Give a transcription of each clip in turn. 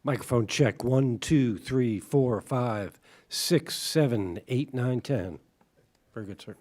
Microphone check. 1, 2, 3, 4, 5, 6, 7, 8, 9, 10. Very good, sir.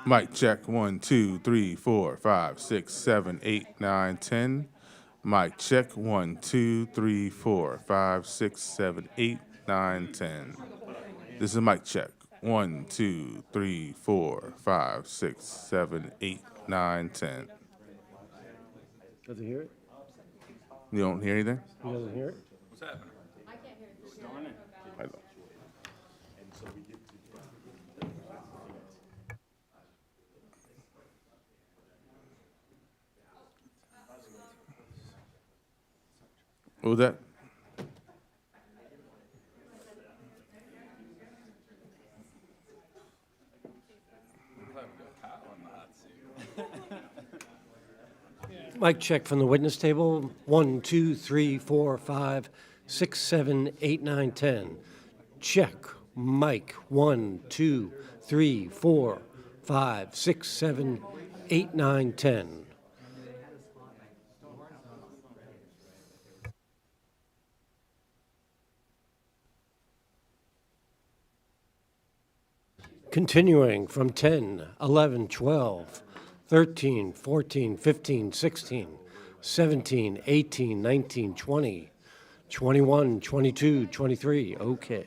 Mic check 1, 2, 3, 4, 5, 6, 7, 8, 9, 10. Mic check 1, 2, 3, 4, 5, 6, 7, 8, 9, 10. This is a mic check. 1, 2, 3, 4, 5, 6, 7, 8, 9, 10. Does he hear it? You don't hear anything? He doesn't hear it? I don't. What was that? Mic check from the witness table. 1, 2, 3, 4, 5, 6, 7, 8, 9, 10. Check. Mic 1, 2, 3, 4, 5, 6, 7, 8, 9, 10. Continuing from 10, 11, 12, 13, 14, 15, 16, 17, 18, 19, 20, 21, 22, 23. Okay.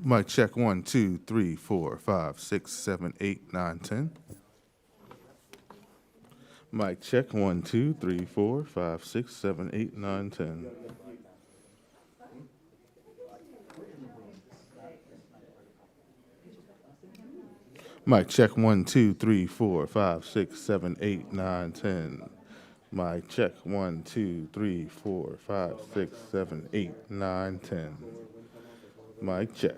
Mic check 1, 2, 3, 4, 5, 6, 7, 8, 9, 10. Mic check 1, 2, 3, 4, 5, 6, 7, 8, 9, 10. Mic check 1, 2, 3, 4, 5, 6, 7, 8, 9, 10. Mic check 1, 2, 3, 4, 5, 6, 7, 8, 9, 10. Mic check.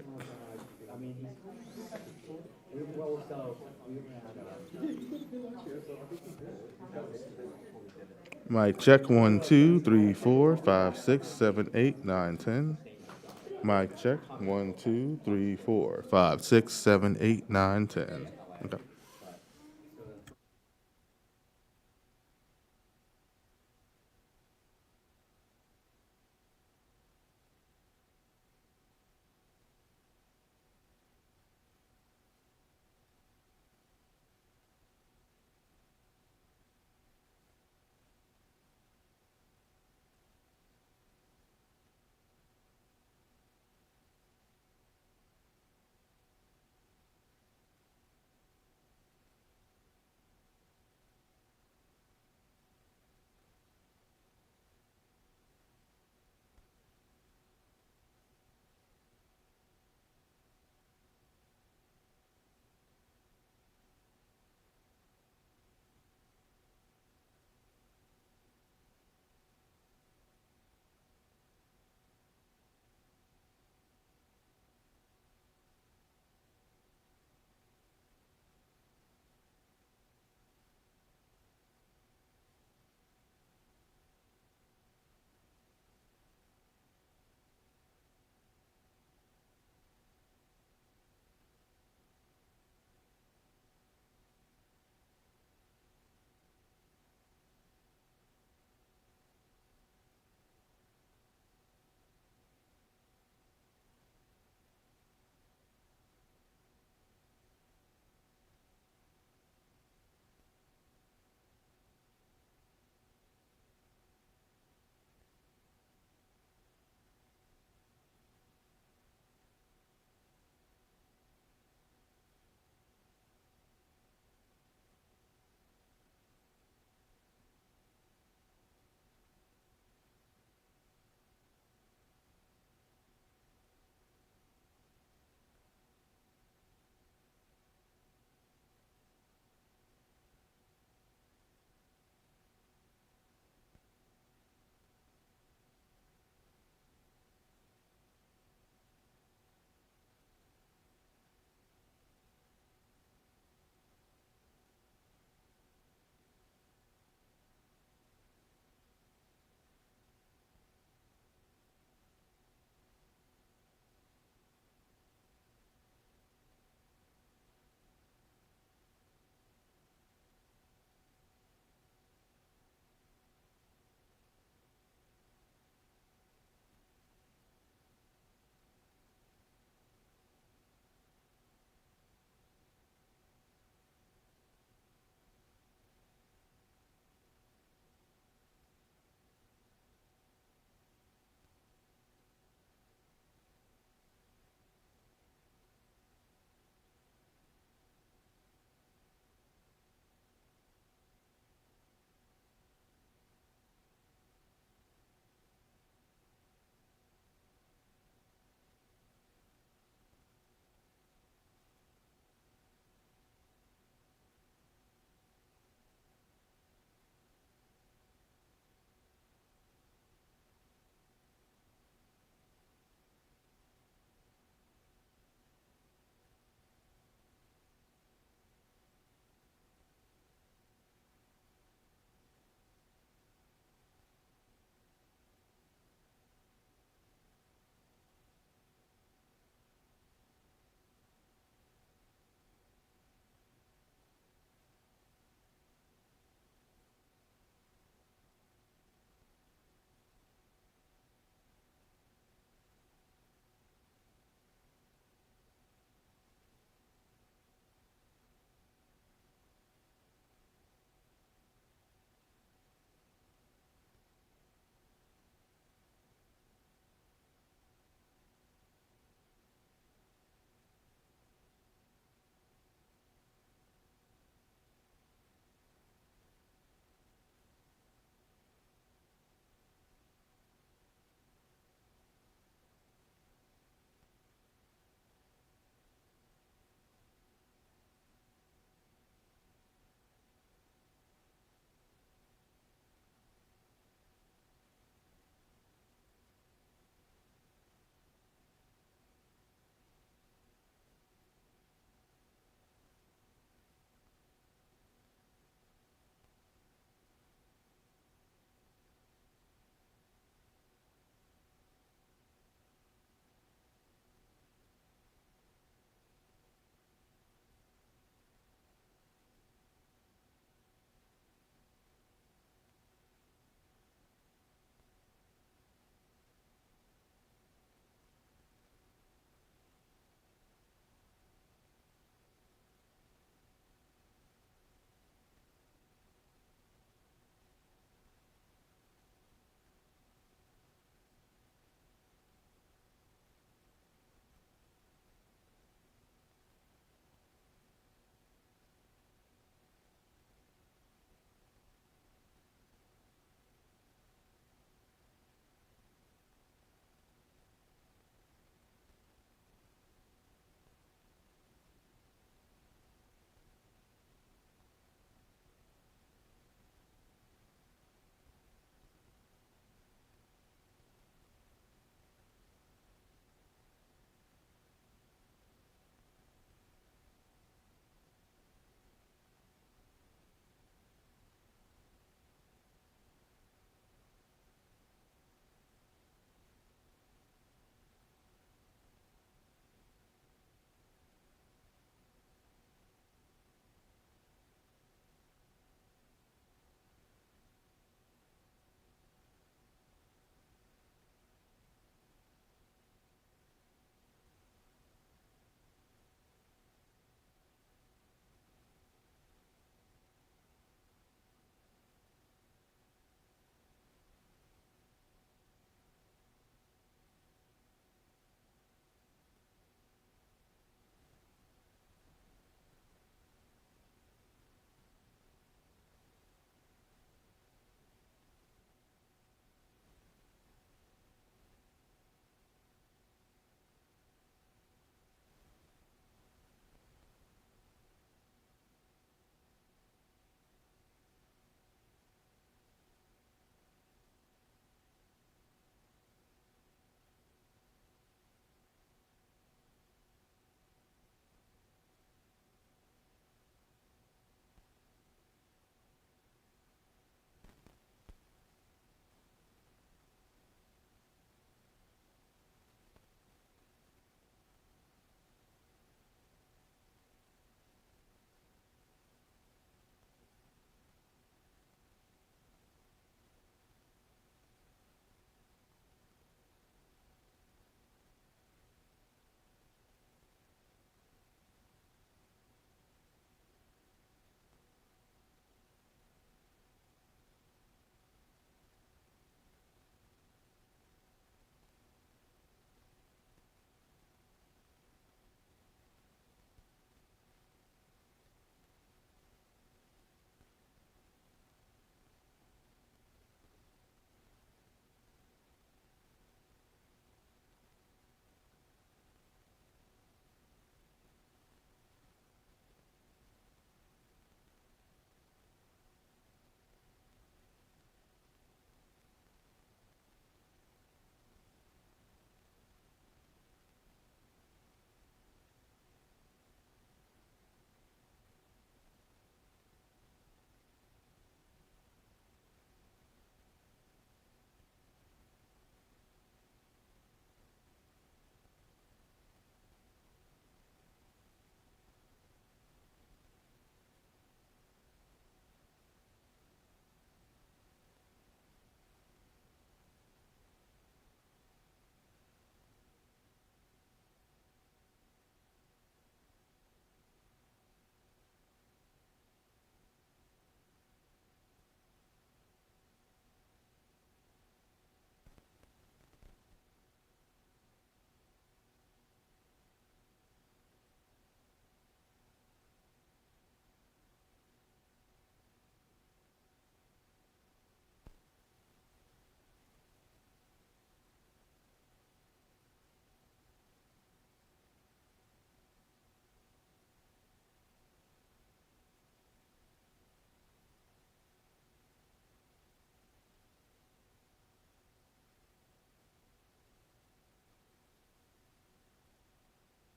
Mic check 1, 2, 3, 4, 5, 6, 7, 8, 9, 10. Mic check 1, 2, 3, 4, 5, 6, 7, 8, 9, 10. Okay.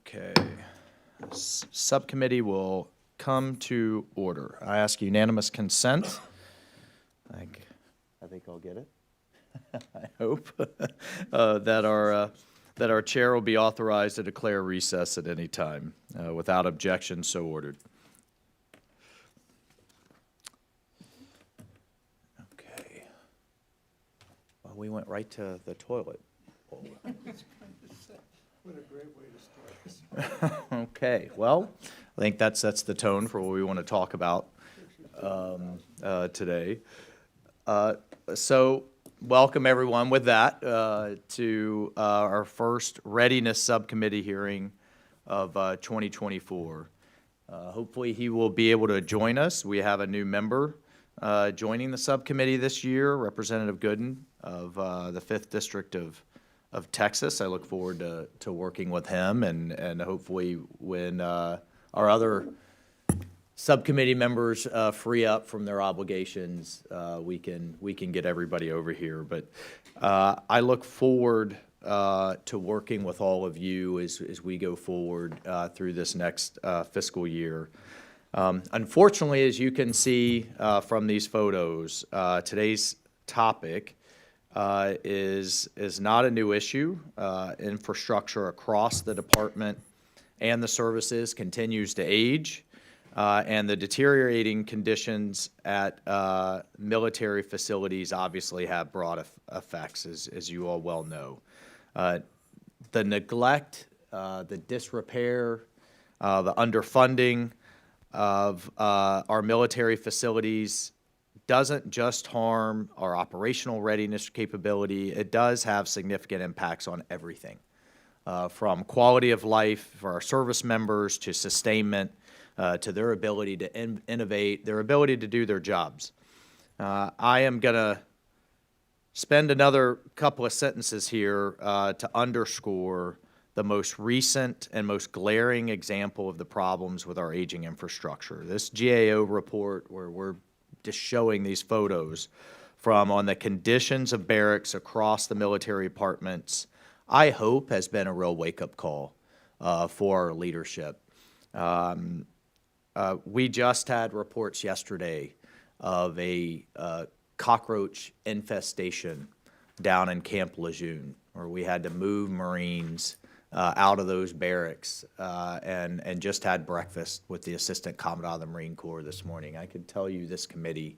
Okay. Subcommittee will come to order. I ask unanimous consent. I think I'll get it. I hope that our chair will be authorized to declare recess at any time. Without objection, so ordered. Okay. Well, we went right to the toilet. What a great way to start. Okay, well, I think that sets the tone for what we want to talk about today. So, welcome everyone with that to our first Readiness Subcommittee hearing of 2024. Hopefully he will be able to join us. We have a new member joining the subcommittee this year, Representative Gooden of the 5th District of Texas. I look forward to working with him, and hopefully when our other subcommittee members free up from their obligations, we can get everybody over here. But I look forward to working with all of you as we go forward through this next fiscal year. Unfortunately, as you can see from these photos, today's topic is not a new issue. Infrastructure across the department and the services continues to age, and the deteriorating conditions at military facilities obviously have broad effects, as you all well know. The neglect, the disrepair, the underfunding of our military facilities doesn't just harm our operational readiness capability, it does have significant impacts on everything, from quality of life for our service members to sustainment, to their ability to innovate, their ability to do their jobs. I am going to spend another couple of sentences here to underscore the most recent and most glaring example of the problems with our aging infrastructure. This GAO report, where we're just showing these photos from on the conditions of barracks across the military departments, I hope has been a real wake-up call for our leadership. We just had reports yesterday of a cockroach infestation down in Camp Lejeune, where we had to move Marines out of those barracks and just had breakfast with the Assistant Commandant of the Marine Corps this morning. I can tell you this committee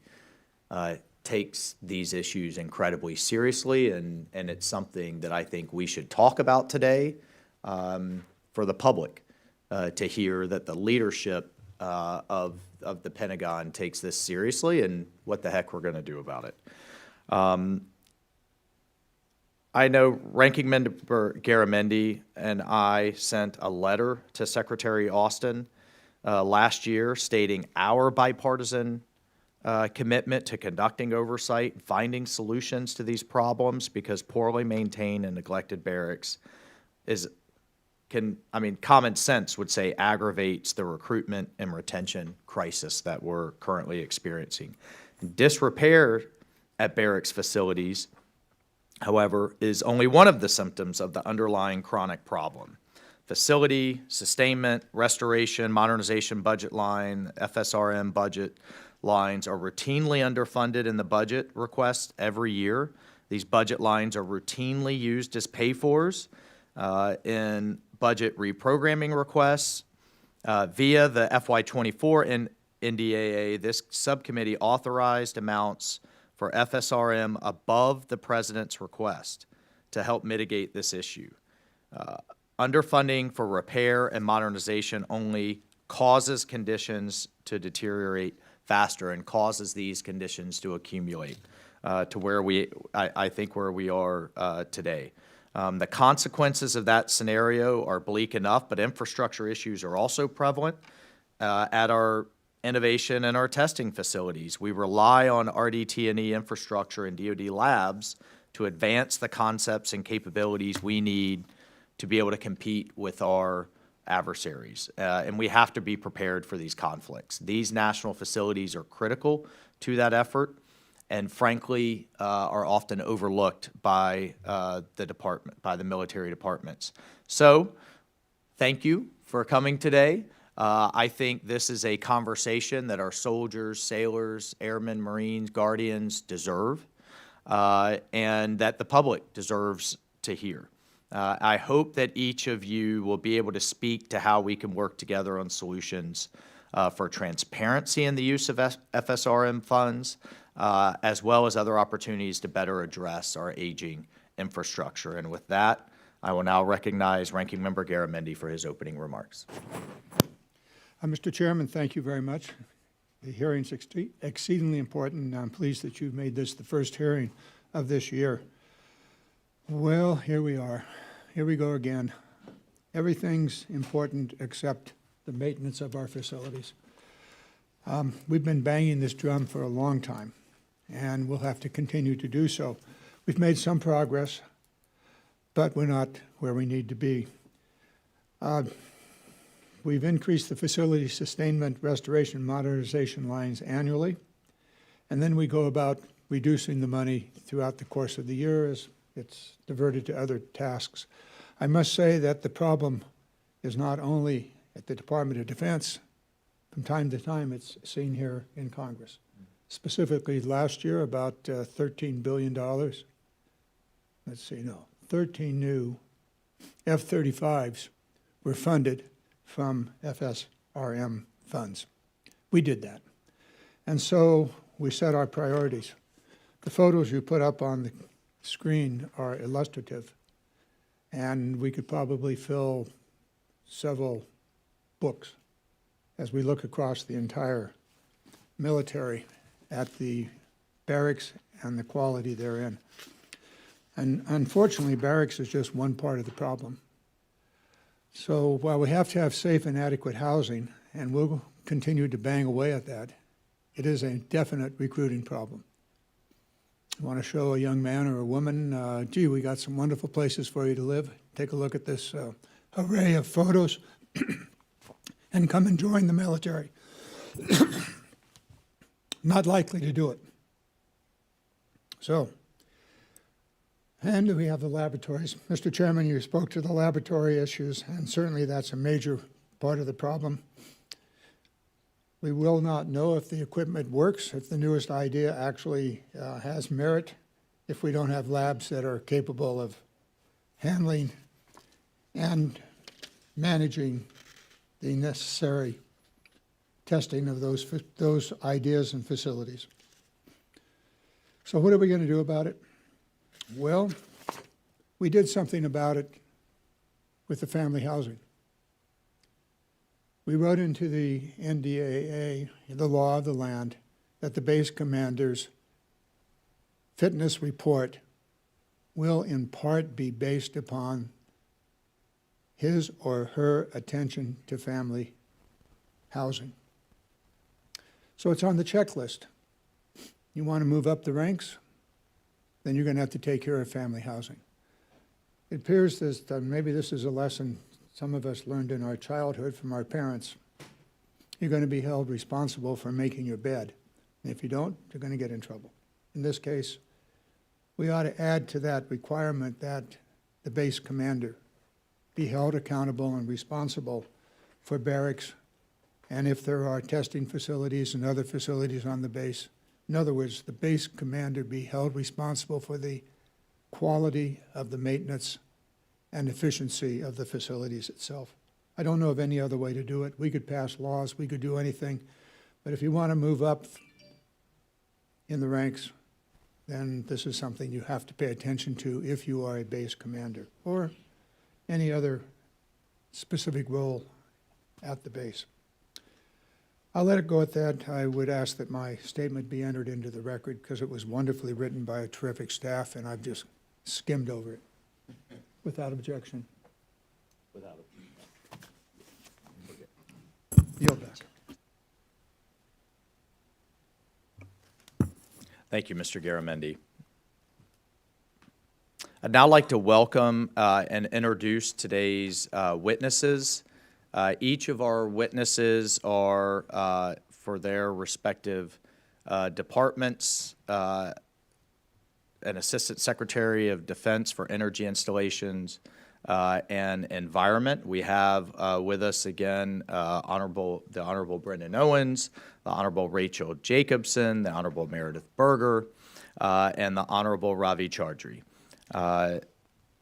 takes these issues incredibly seriously, and it's something that I think we should talk about today for the public to hear that the leadership of the Pentagon takes this seriously and what the heck we're going to do about it. I know Ranking Member Garamendi and I sent a letter to Secretary Austin last year stating our bipartisan commitment to conducting oversight and finding solutions to these problems, because poorly maintained and neglected barracks common sense would say aggravates the recruitment and retention crisis that we're currently experiencing. Disrepair at barracks facilities, however, is only one of the symptoms of the underlying chronic problem. Facility, sustainment, restoration, modernization budget line, FSRM budget lines are routinely underfunded in the budget request every year. These budget lines are routinely used as pay-fors in budget reprogramming requests. Via the FY24 NDAA, this subcommittee authorized amounts for FSRM above the President's request to help mitigate this issue. Underfunding for repair and modernization only causes conditions to deteriorate faster and causes these conditions to accumulate to where I think where we are today. The consequences of that scenario are bleak enough, but infrastructure issues are also prevalent at our innovation and our testing facilities. We rely on RDT&E infrastructure and DoD labs to advance the concepts and capabilities we need to be able to compete with our adversaries. And we have to be prepared for these conflicts. These national facilities are critical to that effort, and frankly, are often overlooked by the department, by the military departments. So, thank you for coming today. I think this is a conversation that our soldiers, sailors, airmen, Marines, Guardians deserve, and that the public deserves to hear. I hope that each of you will be able to speak to how we can work together on solutions for transparency in the use of FSRM funds, as well as other opportunities to better address our aging infrastructure. And with that, I will now recognize Ranking Member Garamendi for his opening remarks. Mr. Chairman, thank you very much. The hearing's exceedingly important, and I'm pleased that you've made this the first hearing of this year. Well, here we are. Here we go again. Everything's important except the maintenance of our facilities. We've been banging this drum for a long time, and we'll have to continue to do so. We've made some progress, but we're not where we need to be. We've increased the facility sustainment, restoration, modernization lines annually, and then we go about reducing the money throughout the course of the year as it's diverted to other tasks. I must say that the problem is not only at the Department of Defense. From time to time, it's seen here in Congress. Specifically, last year, about $13 billion. Let's see, no, 13 new F-35s were funded from FSRM funds. We did that. And so we set our priorities. The photos you put up on the screen are illustrative, and we could probably fill several books as we look across the entire military at the barracks and the quality therein. And unfortunately, barracks is just one part of the problem. So while we have to have safe and adequate housing, and we'll continue to bang away at that, it is a definite recruiting problem. You want to show a young man or a woman, gee, we got some wonderful places for you to live. Take a look at this array of photos and come and join the military. Not likely to do it. So, and we have the laboratories. Mr. Chairman, you spoke to the laboratory issues, and certainly that's a major part of the problem. We will not know if the equipment works, if the newest idea actually has merit, if we don't have labs that are capable of handling and managing the necessary testing of those ideas and facilities. So what are we going to do about it? Well, we did something about it with the family housing. We wrote into the NDAA, the law of the land, that the base commander's fitness report will in part be based upon his or her attention to family housing. So it's on the checklist. You want to move up the ranks? Then you're going to have to take care of family housing. It appears that maybe this is a lesson some of us learned in our childhood from our parents. You're going to be held responsible for making your bed. And if you don't, you're going to get in trouble. In this case, we ought to add to that requirement that the base commander be held accountable and responsible for barracks, and if there are testing facilities and other facilities on the base. In other words, the base commander be held responsible for the quality of the maintenance and efficiency of the facilities itself. I don't know of any other way to do it. We could pass laws, we could do anything, but if you want to move up in the ranks, then this is something you have to pay attention to if you are a base commander or any other specific role at the base. I'll let it go at that. I would ask that my statement be entered into the record because it was wonderfully written by a terrific staff, and I've just skimmed over it. Without objection. Without Yield back. Thank you, Mr. Garamendi. I'd now like to welcome and introduce today's witnesses. Each of our witnesses are for their respective departments, an Assistant Secretary of Defense for Energy Installations, and Environment. We have with us again the Honorable Brendan Owens, the Honorable Rachel Jacobson, the Honorable Meredith Berger, and the Honorable Ravi Chaudhry.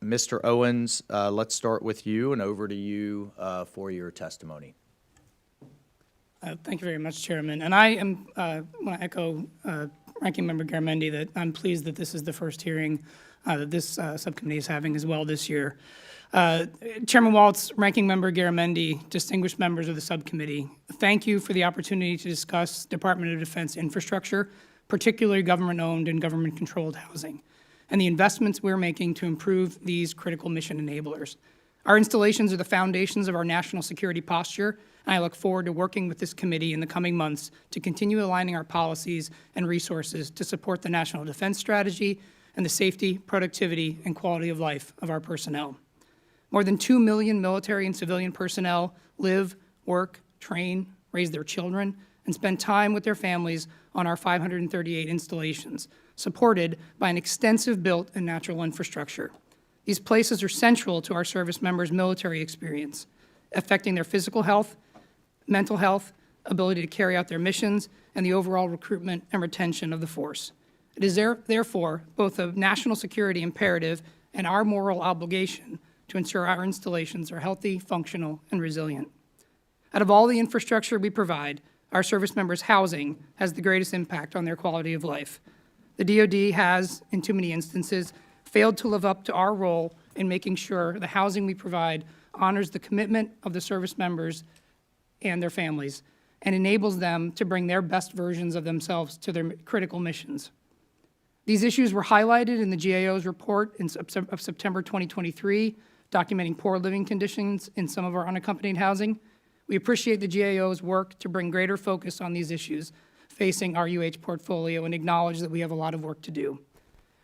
Mr. Owens, let's start with you, and over to you for your testimony. Thank you very much, Chairman. And I want to echo Ranking Member Garamendi that I'm pleased that this is the first hearing that this subcommittee is having as well this year. Chairman Waltz, Ranking Member Garamendi, distinguished members of the subcommittee, thank you for the opportunity to discuss Department of Defense infrastructure, particularly government-owned and government-controlled housing, and the investments we're making to improve these critical mission enablers. Our installations are the foundations of our national security posture, and I look forward to working with this committee in the coming months to continue aligning our policies and resources to support the national defense strategy and the safety, productivity, and quality of life of our personnel. More than 2 million military and civilian personnel live, work, train, raise their children, and spend time with their families on our 538 installations, supported by an extensive built and natural infrastructure. These places are central to our service members' military experience, affecting their physical health, mental health, ability to carry out their missions, and the overall recruitment and retention of the force. It is therefore both a national security imperative and our moral obligation to ensure our installations are healthy, functional, and resilient. Out of all the infrastructure we provide, our service members' housing has the greatest impact on their quality of life. The DoD has, in too many instances, failed to live up to our role in making sure the housing we provide honors the commitment of the service members and their families and enables them to bring their best versions of themselves to their critical missions. These issues were highlighted in the GAO's report of September 2023, documenting poor living conditions in some of our unaccompanied housing. We appreciate the GAO's work to bring greater focus on these issues facing our UH portfolio and acknowledge that we have a lot of work to do.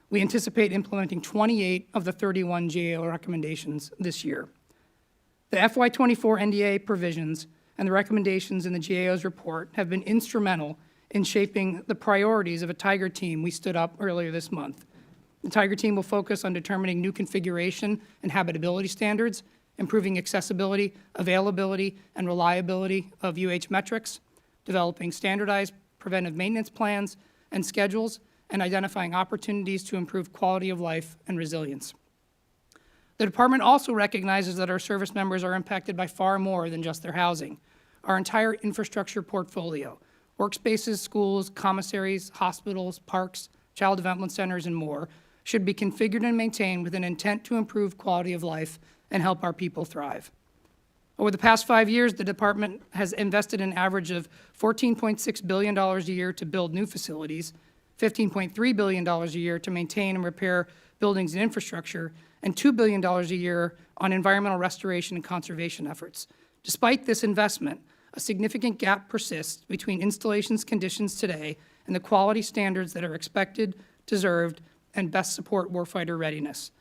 We anticipate implementing 28 of the 31 GAO recommendations this year. The FY24 NDA provisions and the recommendations in the GAO's report have been instrumental in shaping the priorities of a Tiger team we stood up earlier this month. The Tiger team will focus on determining new configuration and habitability standards, improving accessibility, availability, and reliability of UH metrics, developing standardized preventive maintenance plans and schedules, and identifying opportunities to improve quality of life and resilience. The department also recognizes that our service members are impacted by far more than just their housing. Our entire infrastructure portfolio, workspaces, schools, commissaries, hospitals, parks, child development centers, and more, should be configured and maintained with an intent to improve quality of life and help our people thrive. Over the past 5 years, the department has invested an average of $14.6 billion a year to build new facilities, $15.3 billion a year to maintain and repair buildings and infrastructure, and $2 billion a year on environmental restoration and conservation efforts. Despite this investment, a significant gap persists between installations conditions today and the quality standards that are expected, deserved, and best support warfighter readiness.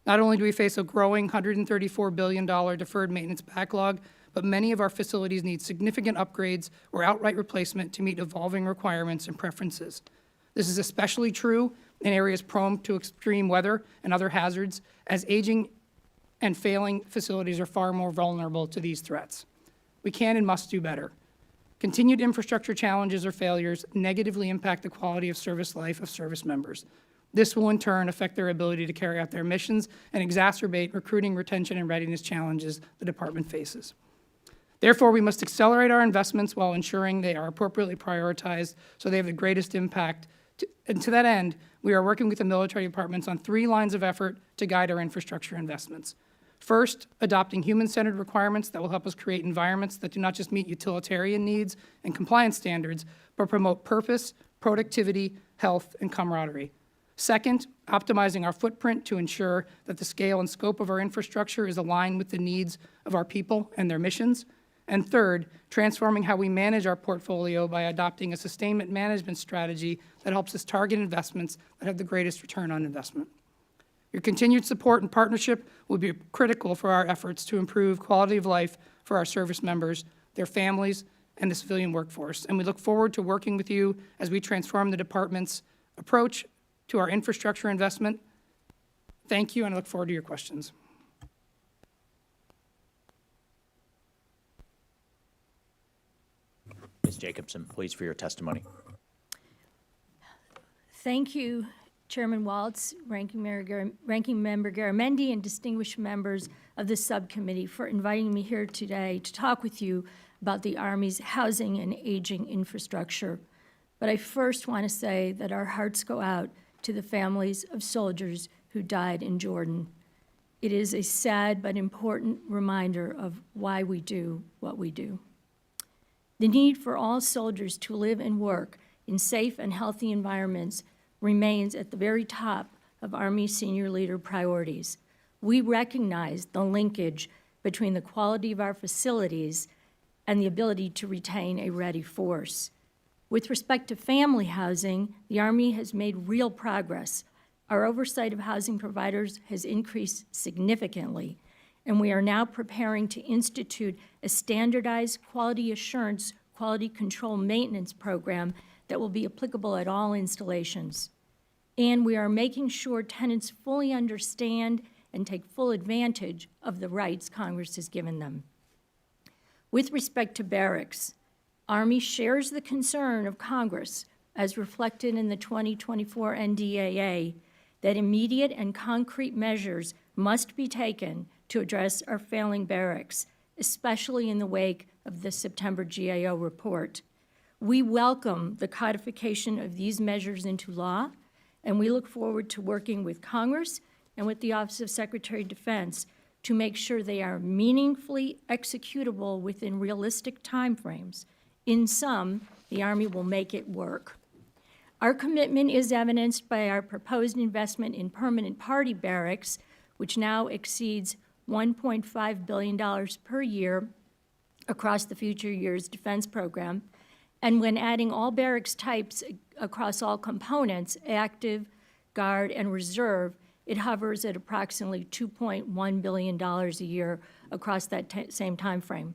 Not only do we face a growing $134 billion deferred maintenance backlog, but many of our facilities need significant upgrades or outright replacement to meet evolving requirements and preferences. This is especially true in areas prone to extreme weather and other hazards, as aging and failing facilities are far more vulnerable to these threats. We can and must do better. Continued infrastructure challenges or failures negatively impact the quality of service life of service members. This will in turn affect their ability to carry out their missions and exacerbate recruiting, retention, and readiness challenges the department faces. Therefore, we must accelerate our investments while ensuring they are appropriately prioritized so they have the greatest impact. And to that end, we are working with the military departments on 3 lines of effort to guide our infrastructure investments. First, adopting human-centered requirements that will help us create environments that do not just meet utilitarian needs and compliance standards, but promote purpose, productivity, health, and camaraderie. Second, optimizing our footprint to ensure that the scale and scope of our infrastructure is aligned with the needs of our people and their missions. And third, transforming how we manage our portfolio by adopting a sustainment management strategy that helps us target investments that have the greatest return on investment. Your continued support and partnership will be critical for our efforts to improve quality of life for our service members, their families, and the civilian workforce. And we look forward to working with you as we transform the department's approach to our infrastructure investment. Thank you, and I look forward to your questions. Ms. Jacobson, please, for your testimony. Thank you, Chairman Waltz, Ranking Member Garamendi, and distinguished members of the subcommittee for inviting me here today to talk with you about the Army's housing and aging infrastructure. But I first want to say that our hearts go out to the families of soldiers who died in Jordan. It is a sad but important reminder of why we do what we do. The need for all soldiers to live and work in safe and healthy environments remains at the very top of Army senior leader priorities. We recognize the linkage between the quality of our facilities and the ability to retain a ready force. With respect to family housing, the Army has made real progress. Our oversight of housing providers has increased significantly, and we are now preparing to institute a standardized quality assurance, quality control maintenance program that will be applicable at all installations. And we are making sure tenants fully understand and take full advantage of the rights Congress has given them. With respect to barracks, Army shares the concern of Congress, as reflected in the 2024 NDAA, that immediate and concrete measures must be taken to address our failing barracks, especially in the wake of the September GAO report. We welcome the codification of these measures into law, and we look forward to working with Congress and with the Office of Secretary of Defense to make sure they are meaningfully executable within realistic timeframes. In sum, the Army will make it work. Our commitment is evidenced by our proposed investment in permanent party barracks, which now exceeds $1.5 billion per year across the future years defense program. And when adding all barracks types across all components, active, guard, and reserve, it hovers at approximately $2.1 billion a year across that same time frame.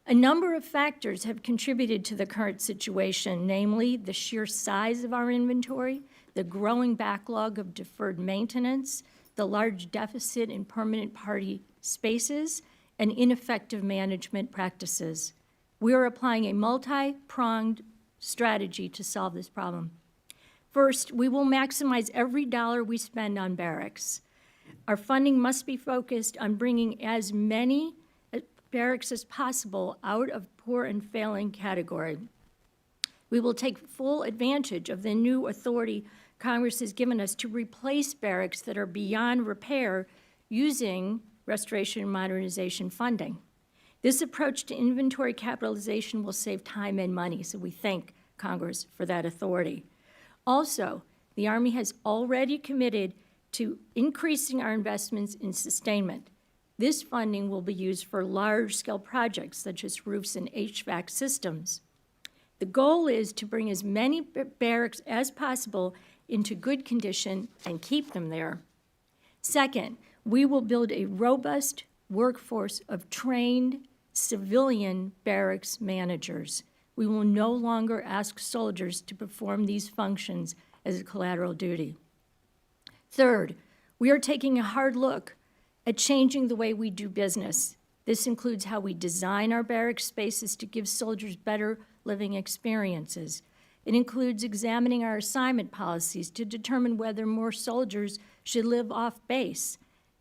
A number of factors have contributed to the current situation, namely the sheer size of our inventory, the growing backlog of deferred maintenance, the large deficit in permanent party spaces, and ineffective management practices. We are applying a multi-pronged strategy to solve this problem. First, we will maximize every dollar we spend on barracks. Our funding must be focused on bringing as many barracks as possible out of poor and failing category. We will take full advantage of the new authority Congress has given us to replace barracks that are beyond repair using restoration and modernization funding. This approach to inventory capitalization will save time and money, so we thank Congress for that authority. Also, the Army has already committed to increasing our investments in sustainment. This funding will be used for large-scale projects such as roofs and HVAC systems. The goal is to bring as many barracks as possible into good condition and keep them there. Second, we will build a robust workforce of trained civilian barracks managers. We will no longer ask soldiers to perform these functions as a collateral duty. Third, we are taking a hard look at changing the way we do business. This includes how we design our barracks spaces to give soldiers better living experiences. It includes examining our assignment policies to determine whether more soldiers should live off base.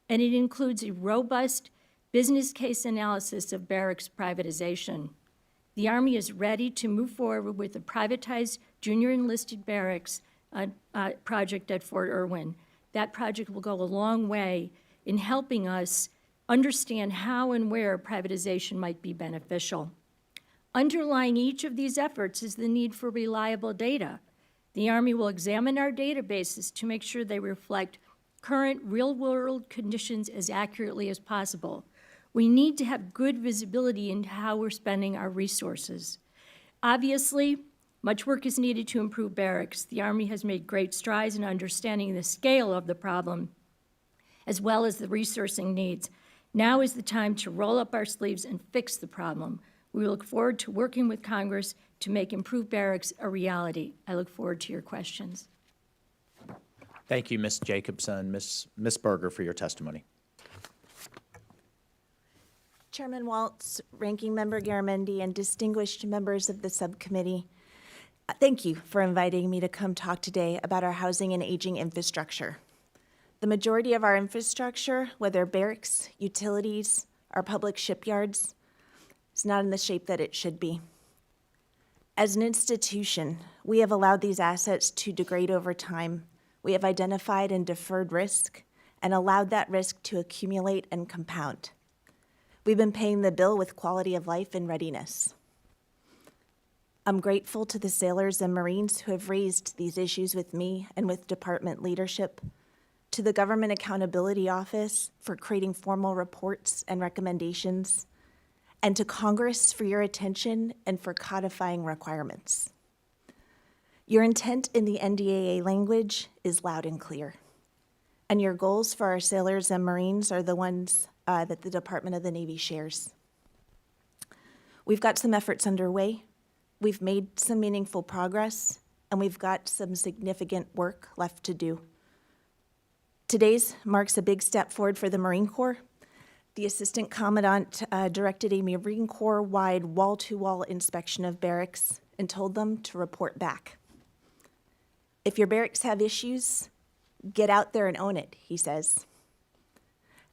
And it includes a robust business case analysis of barracks privatization. The Army is ready to move forward with a privatized junior enlisted barracks project at Fort Irwin. That project will go a long way in helping us understand how and where privatization might be beneficial. Underlying each of these efforts is the need for reliable data. The Army will examine our databases to make sure they reflect current real-world conditions as accurately as possible. We need to have good visibility into how we're spending our resources. Obviously, much work is needed to improve barracks. The Army has made great strides in understanding the scale of the problem, as well as the resourcing needs. Now is the time to roll up our sleeves and fix the problem. We look forward to working with Congress to make improved barracks a reality. I look forward to your questions. Thank you, Ms. Jacobson. Ms. Berger, for your testimony. Chairman Waltz, Ranking Member Garamendi, and distinguished members of the subcommittee, thank you for inviting me to come talk today about our housing and aging infrastructure. The majority of our infrastructure, whether barracks, utilities, our public shipyards, is not in the shape that it should be. As an institution, we have allowed these assets to degrade over time. We have identified and deferred risk and allowed that risk to accumulate and compound. We've been paying the bill with quality of life and readiness. I'm grateful to the sailors and Marines who have raised these issues with me and with department leadership, to the Government Accountability Office for creating formal reports and recommendations, and to Congress for your attention and for codifying requirements. Your intent in the NDAA language is loud and clear, and your goals for our sailors and Marines are the ones that the Department of the Navy shares. We've got some efforts underway, we've made some meaningful progress, and we've got some significant work left to do. Today's marks a big step forward for the Marine Corps. The Assistant Commandant directed a Marine Corps-wide wall-to-wall inspection of barracks and told them to report back. If your barracks have issues, get out there and own it, he says.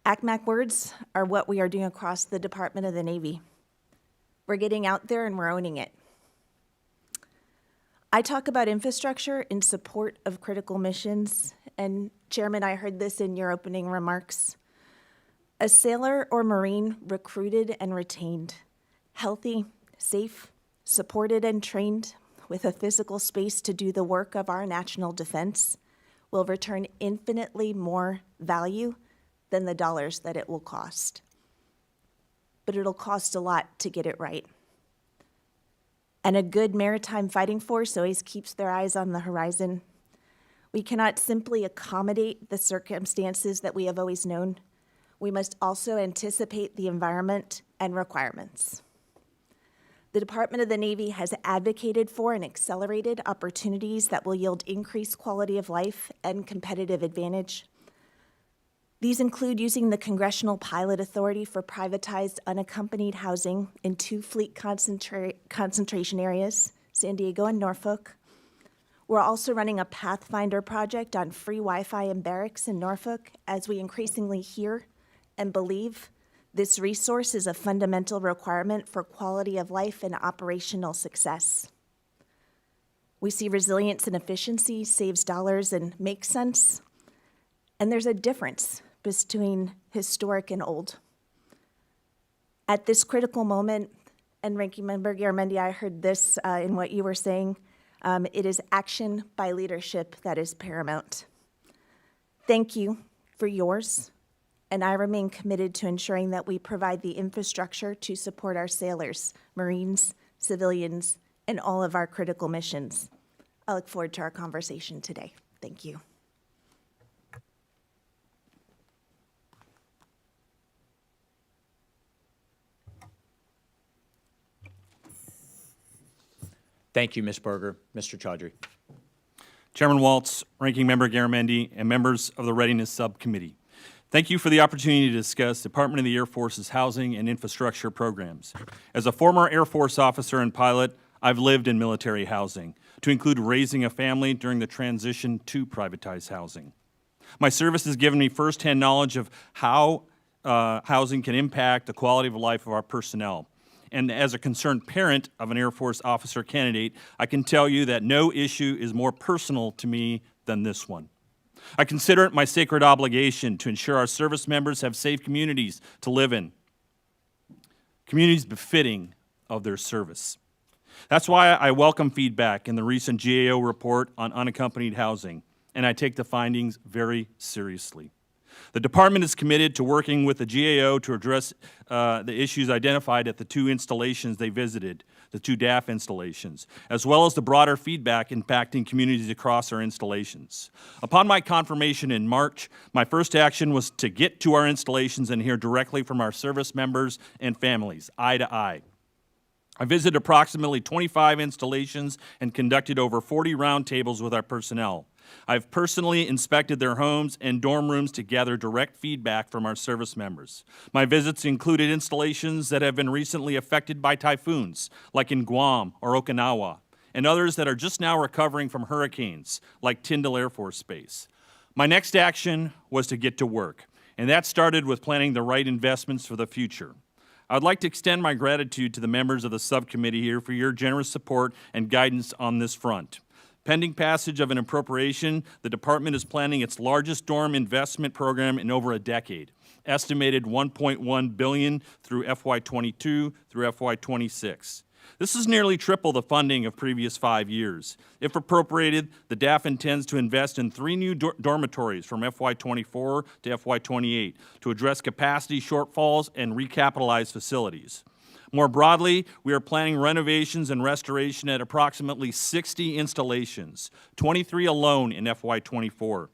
ACMAC words are what we are doing across the Department of the Navy. We're getting out there and we're owning it. I talk about infrastructure in support of critical missions, and Chairman, I heard this in your opening remarks. A sailor or Marine recruited and retained, healthy, safe, supported and trained, with a physical space to do the work of our national defense, will return infinitely more value than the dollars that it will cost. But it'll cost a lot to get it right. And a good maritime fighting force always keeps their eyes on the horizon. We cannot simply accommodate the circumstances that we have always known. We must also anticipate the environment and requirements. The Department of the Navy has advocated for and accelerated opportunities that will yield increased quality of life and competitive advantage. These include using the Congressional Pilot Authority for privatized unaccompanied housing in 2 fleet concentration areas, San Diego and Norfolk. We're also running a Pathfinder project on free Wi-Fi in barracks in Norfolk as we increasingly hear and believe this resource is a fundamental requirement for quality of life and operational success. We see resilience and efficiency saves dollars and makes sense, and there's a difference between historic and old. At this critical moment, and Ranking Member Garamendi, I heard this in what you were saying, it is action by leadership that is paramount. Thank you for yours, and I remain committed to ensuring that we provide the infrastructure to support our sailors, Marines, civilians, and all of our critical missions. I look forward to our conversation today. Thank you. Thank you, Ms. Berger. Mr. Chaudhry. Chairman Waltz, Ranking Member Garamendi, and members of the Readiness Subcommittee. Thank you for the opportunity to discuss Department of the Air Force's housing and infrastructure programs. As a former Air Force officer and pilot, I've lived in military housing, to include raising a family during the transition to privatized housing. My service has given me firsthand knowledge of how housing can impact the quality of life of our personnel. And as a concerned parent of an Air Force officer candidate, I can tell you that no issue is more personal to me than this one. I consider it my sacred obligation to ensure our service members have safe communities to live in, communities befitting of their service. That's why I welcome feedback in the recent GAO report on unaccompanied housing, and I take the findings very seriously. The department is committed to working with the GAO to address the issues identified at the 2 installations they visited, the 2 DAF installations, as well as the broader feedback impacting communities across our installations. Upon my confirmation in March, my first action was to get to our installations and hear directly from our service members and families, eye to eye. I visited approximately 25 installations and conducted over 40 roundtables with our personnel. I've personally inspected their homes and dorm rooms to gather direct feedback from our service members. My visits included installations that have been recently affected by typhoons, like in Guam or Okinawa, and others that are just now recovering from hurricanes, like Tyndall Air Force Base. My next action was to get to work, and that started with planning the right investments for the future. I would like to extend my gratitude to the members of the subcommittee here for your generous support and guidance on this front. Pending passage of an appropriation, the department is planning its largest dorm investment program in over a decade, estimated $1.1 billion through FY22 through FY26. This is nearly triple the funding of previous 5 years. If appropriated, the DAF intends to invest in 3 new dormitories from FY24 to FY28 to address capacity shortfalls and recapitalize facilities. More broadly, we are planning renovations and restoration at approximately 60 installations, 23 alone in FY24.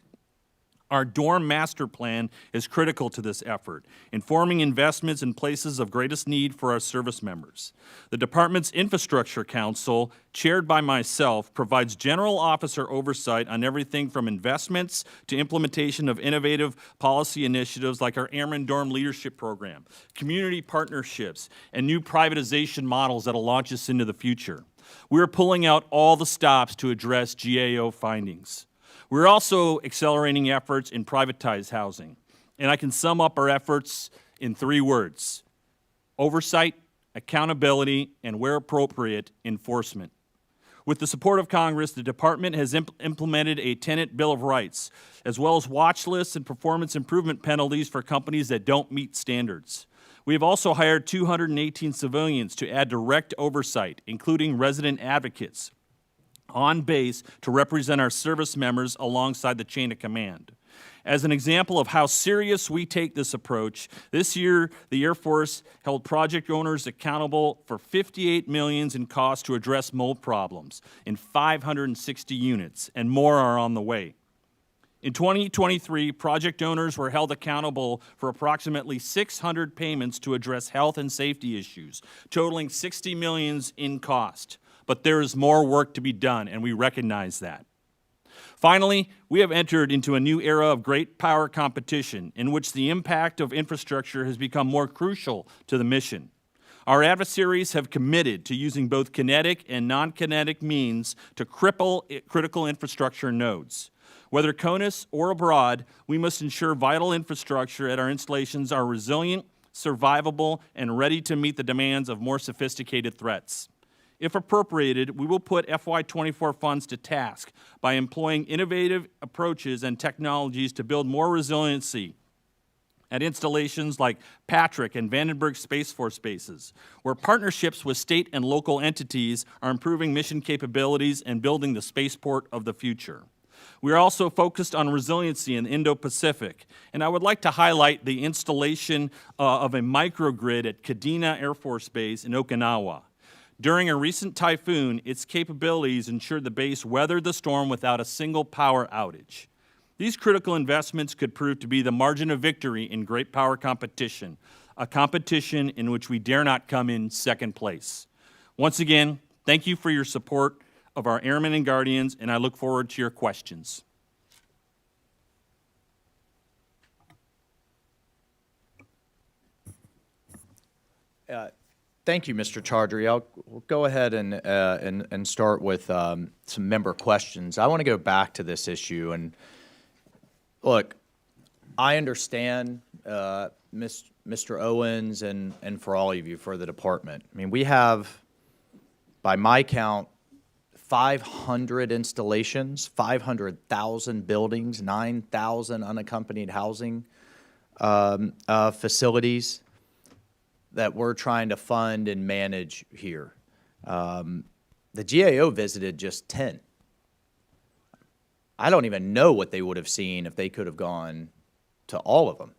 Our dorm master plan is critical to this effort, informing investments in places of greatest need for our service members. The department's Infrastructure Council, chaired by myself, provides general officer oversight on everything from investments to implementation of innovative policy initiatives like our Airman Dorm Leadership Program, community partnerships, and new privatization models that'll launch us into the future. We're pulling out all the stops to address GAO findings. We're also accelerating efforts in privatized housing, and I can sum up our efforts in 3 words: oversight, accountability, and where appropriate, enforcement. With the support of Congress, the department has implemented a tenant bill of rights, as well as watch lists and performance improvement penalties for companies that don't meet standards. We have also hired 218 civilians to add direct oversight, including resident advocates, on base to represent our service members alongside the chain of command. As an example of how serious we take this approach, this year the Air Force held project owners accountable for $58 million in costs to address mold problems in 560 units, and more are on the way. In 2023, project owners were held accountable for approximately 600 payments to address health and safety issues, totaling $60 million in cost. But there is more work to be done, and we recognize that. Finally, we have entered into a new era of great power competition in which the impact of infrastructure has become more crucial to the mission. Our adversaries have committed to using both kinetic and non-kinetic means to cripple critical infrastructure nodes. Whether CONUS or abroad, we must ensure vital infrastructure at our installations are resilient, survivable, and ready to meet the demands of more sophisticated threats. If appropriated, we will put FY24 funds to task by employing innovative approaches and technologies to build more resiliency at installations like Patrick and Vandenberg Space Force bases, where partnerships with state and local entities are improving mission capabilities and building the spaceport of the future. We are also focused on resiliency in the Indo-Pacific, and I would like to highlight the installation of a microgrid at Kadena Air Force Base in Okinawa. During a recent typhoon, its capabilities ensured the base weathered the storm without a single power outage. These critical investments could prove to be the margin of victory in great power competition, a competition in which we dare not come in second place. Once again, thank you for your support of our airmen and guardians, and I look forward to your questions. Thank you, Mr. Chaudhry. We'll go ahead and start with some member questions. I want to go back to this issue. And look, I understand Mr. Owens and for all of you, for the department. I mean, we have, by my count, 500 installations, 500,000 buildings, 9,000 unaccompanied housing facilities that we're trying to fund and manage here. The GAO visited just 10. I don't even know what they would have seen if they could have gone to all of them.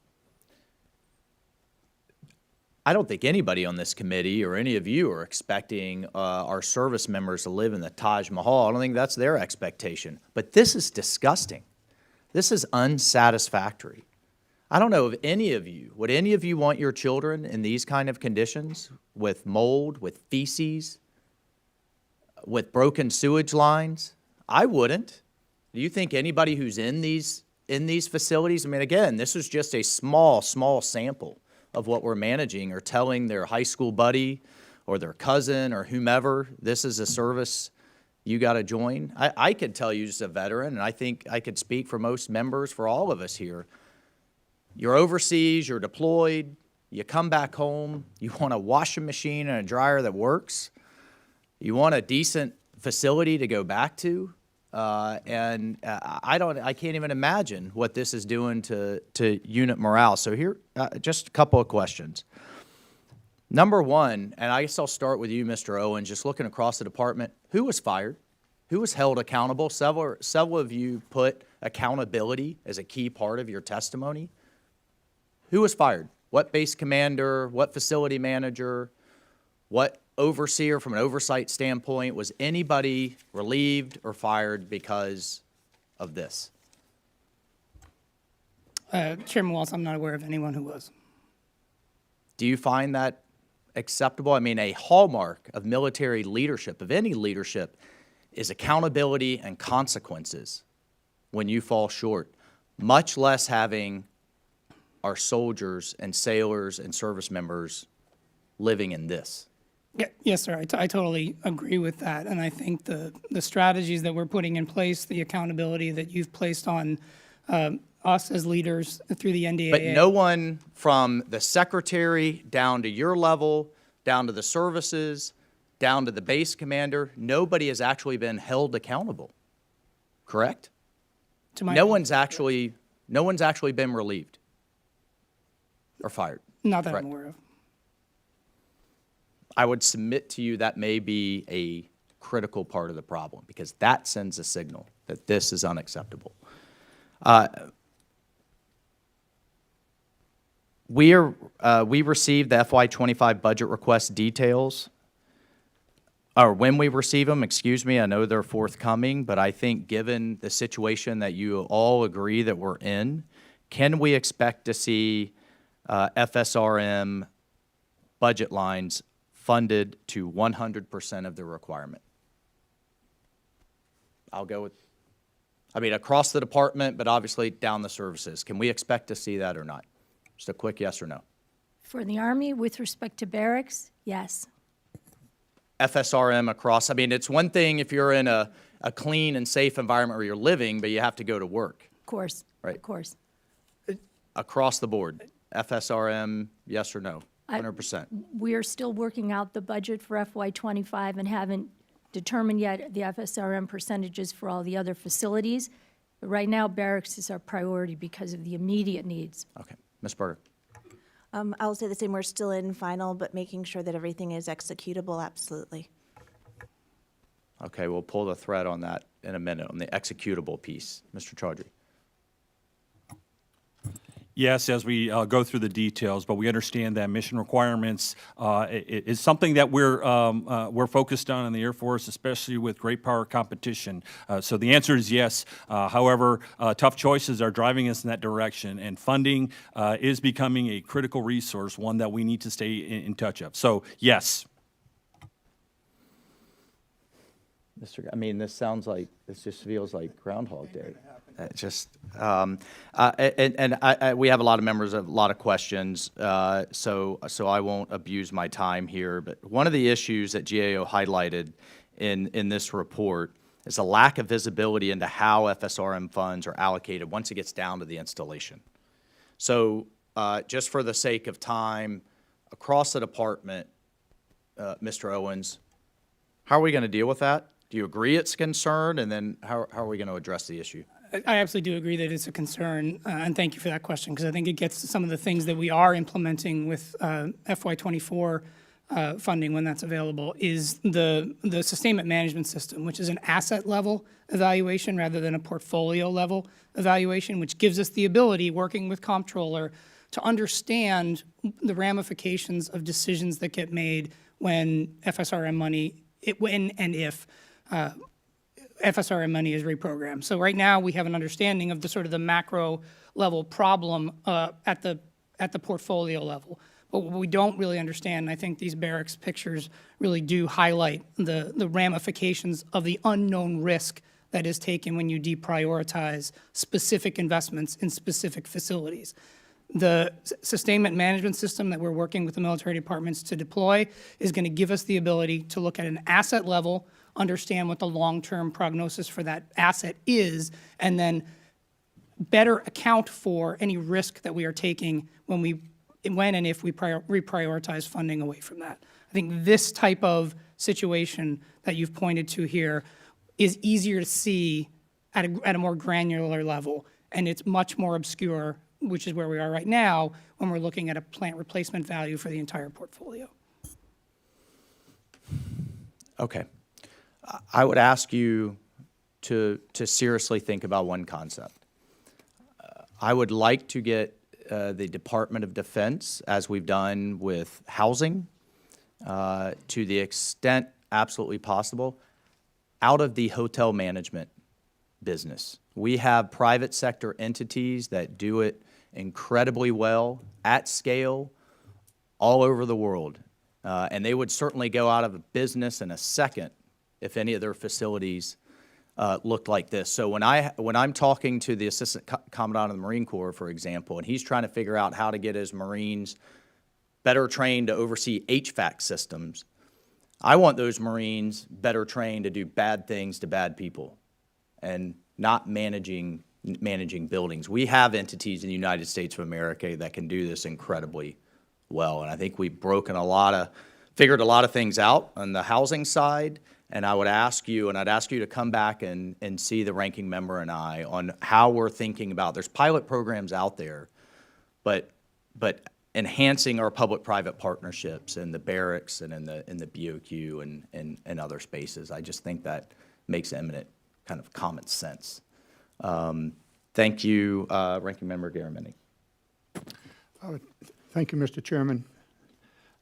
I don't think anybody on this committee or any of you are expecting our service members to live in the Taj Mahal. I don't think that's their expectation. But this is disgusting. This is unsatisfactory. I don't know if any of you, would any of you want your children in these kind of conditions with mold, with feces, with broken sewage lines? I wouldn't. Do you think anybody who's in these facilities, I mean, again, this is just a small sample of what we're managing, or telling their high school buddy or their cousin or whomever, this is a service you got to join? I could tell you as a veteran, and I think I could speak for most members, for all of us here, you're overseas, you're deployed, you come back home, you want a washing machine and a dryer that works, you want a decent facility to go back to, and I can't even imagine what this is doing to unit morale. So here, just a couple of questions. Number one, and I guess I'll start with you, Mr. Owens, just looking across the department, who was fired? Who was held accountable? Several of you put accountability as a key part of your testimony. Who was fired? What base commander, what facility manager, what overseer from an oversight standpoint? Was anybody relieved or fired because of this? Chairman Waltz, I'm not aware of anyone who was. Do you find that acceptable? I mean, a hallmark of military leadership, of any leadership, is accountability and consequences when you fall short, much less having our soldiers and sailors and service members living in this. Yeah, yes, sir. I totally agree with that. And I think the strategies that we're putting in place, the accountability that you've placed on us as leaders through the NDAA. But no one from the secretary down to your level, down to the services, down to the base commander, nobody has actually been held accountable, correct? No one's actually been relieved or fired. Not that correct? I'm aware of. I would submit to you that may be a critical part of the problem, because that sends a signal that this is unacceptable. We received the FY25 budget request details, or when we receive them, excuse me, I know they're forthcoming, but I think given the situation that you all agree that we're in, can we expect to see FSRM budget lines funded to 100% of the requirement? I'll go with, I mean, across the department, but obviously down the services. Can we expect to see that or not? Just a quick yes or no. For the Army, with respect to barracks, yes. FSRM across, I mean, it's one thing if you're in a clean and safe environment where you're living, but you have to go to work. Of course. Right. Of course. Across the board, FSRM, yes or no? 100%. We are still working out the budget for FY25 and haven't determined yet the FSRM percentages for all the other facilities. But right now, barracks is our priority because of the immediate needs. Okay. Ms. Berger. I'll say the same, we're still in final, but making sure that everything is executable, absolutely. Okay, we'll pull the thread on that in a minute, on the executable piece. Mr. Chaudhry. Yes, as we go through the details, but we understand that mission requirements is something that we're focused on in the Air Force, especially with great power competition. So the answer is yes. However, tough choices are driving us in that direction, and funding is becoming a critical resource, one that we need to stay in touch of. So yes. I mean, this just feels like Groundhog Day. We have a lot of members, a lot of questions, so I won't abuse my time here. But one of the issues that GAO highlighted in this report is a lack of visibility into how FSRM funds are allocated once it gets down to the installation. So just for the sake of time, across the department, Mr. Owens, how are we going to deal with that? Do you agree it's a concern, and then how are we going to address the issue? I absolutely do agree that it's a concern, and thank you for that question, because I think it gets to some of the things that we are implementing with FY24 funding when that's available, is the sustainment management system, which is an asset-level evaluation rather than a portfolio-level evaluation, which gives us the ability, working with Comptroller, to understand the ramifications of decisions that get made when FSRM money, when and if FSRM money is reprogrammed. So right now, we have an understanding of the sort of the macro level problem at the portfolio level. But what we don't really understand, and I think these barracks pictures really do highlight the ramifications of the unknown risk that is taken when you deprioritize specific investments in specific facilities. The sustainment management system that we're working with the military departments to deploy is going to give us the ability to look at an asset level, understand what the long-term prognosis for that asset is, and then better account for any risk that we are taking when and if we reprioritize funding away from that. I think this type of situation that you've pointed to here is easier to see at a more granular level, and it's much more obscure, which is where we are right now when we're looking at a plant replacement value for the entire portfolio. Okay. I would ask you to seriously think about one concept. I would like to get the Department of Defense, as we've done with housing, to the extent absolutely possible, out of the hotel management business. We have private sector entities that do it incredibly well, at scale, all over the world. And they would certainly go out of business in a second if any of their facilities looked like this. So when I'm talking to the Assistant Commandant of the Marine Corps, for example, and he's trying to figure out how to get his Marines better trained to oversee HVAC systems, I want those Marines better trained to do bad things to bad people and not managing buildings. We have entities in the United States of America that can do this incredibly well, and I think we've figured a lot of things out on the housing side. And I would ask you, and I'd ask you to come back and see the ranking member and I on how we're thinking about, there's pilot programs out there, but enhancing our public-private partnerships in the barracks and in the BOQ and other spaces. I just think that makes eminent kind of common sense. Thank you, Ranking Member Garamendi. Thank you, Mr. Chairman.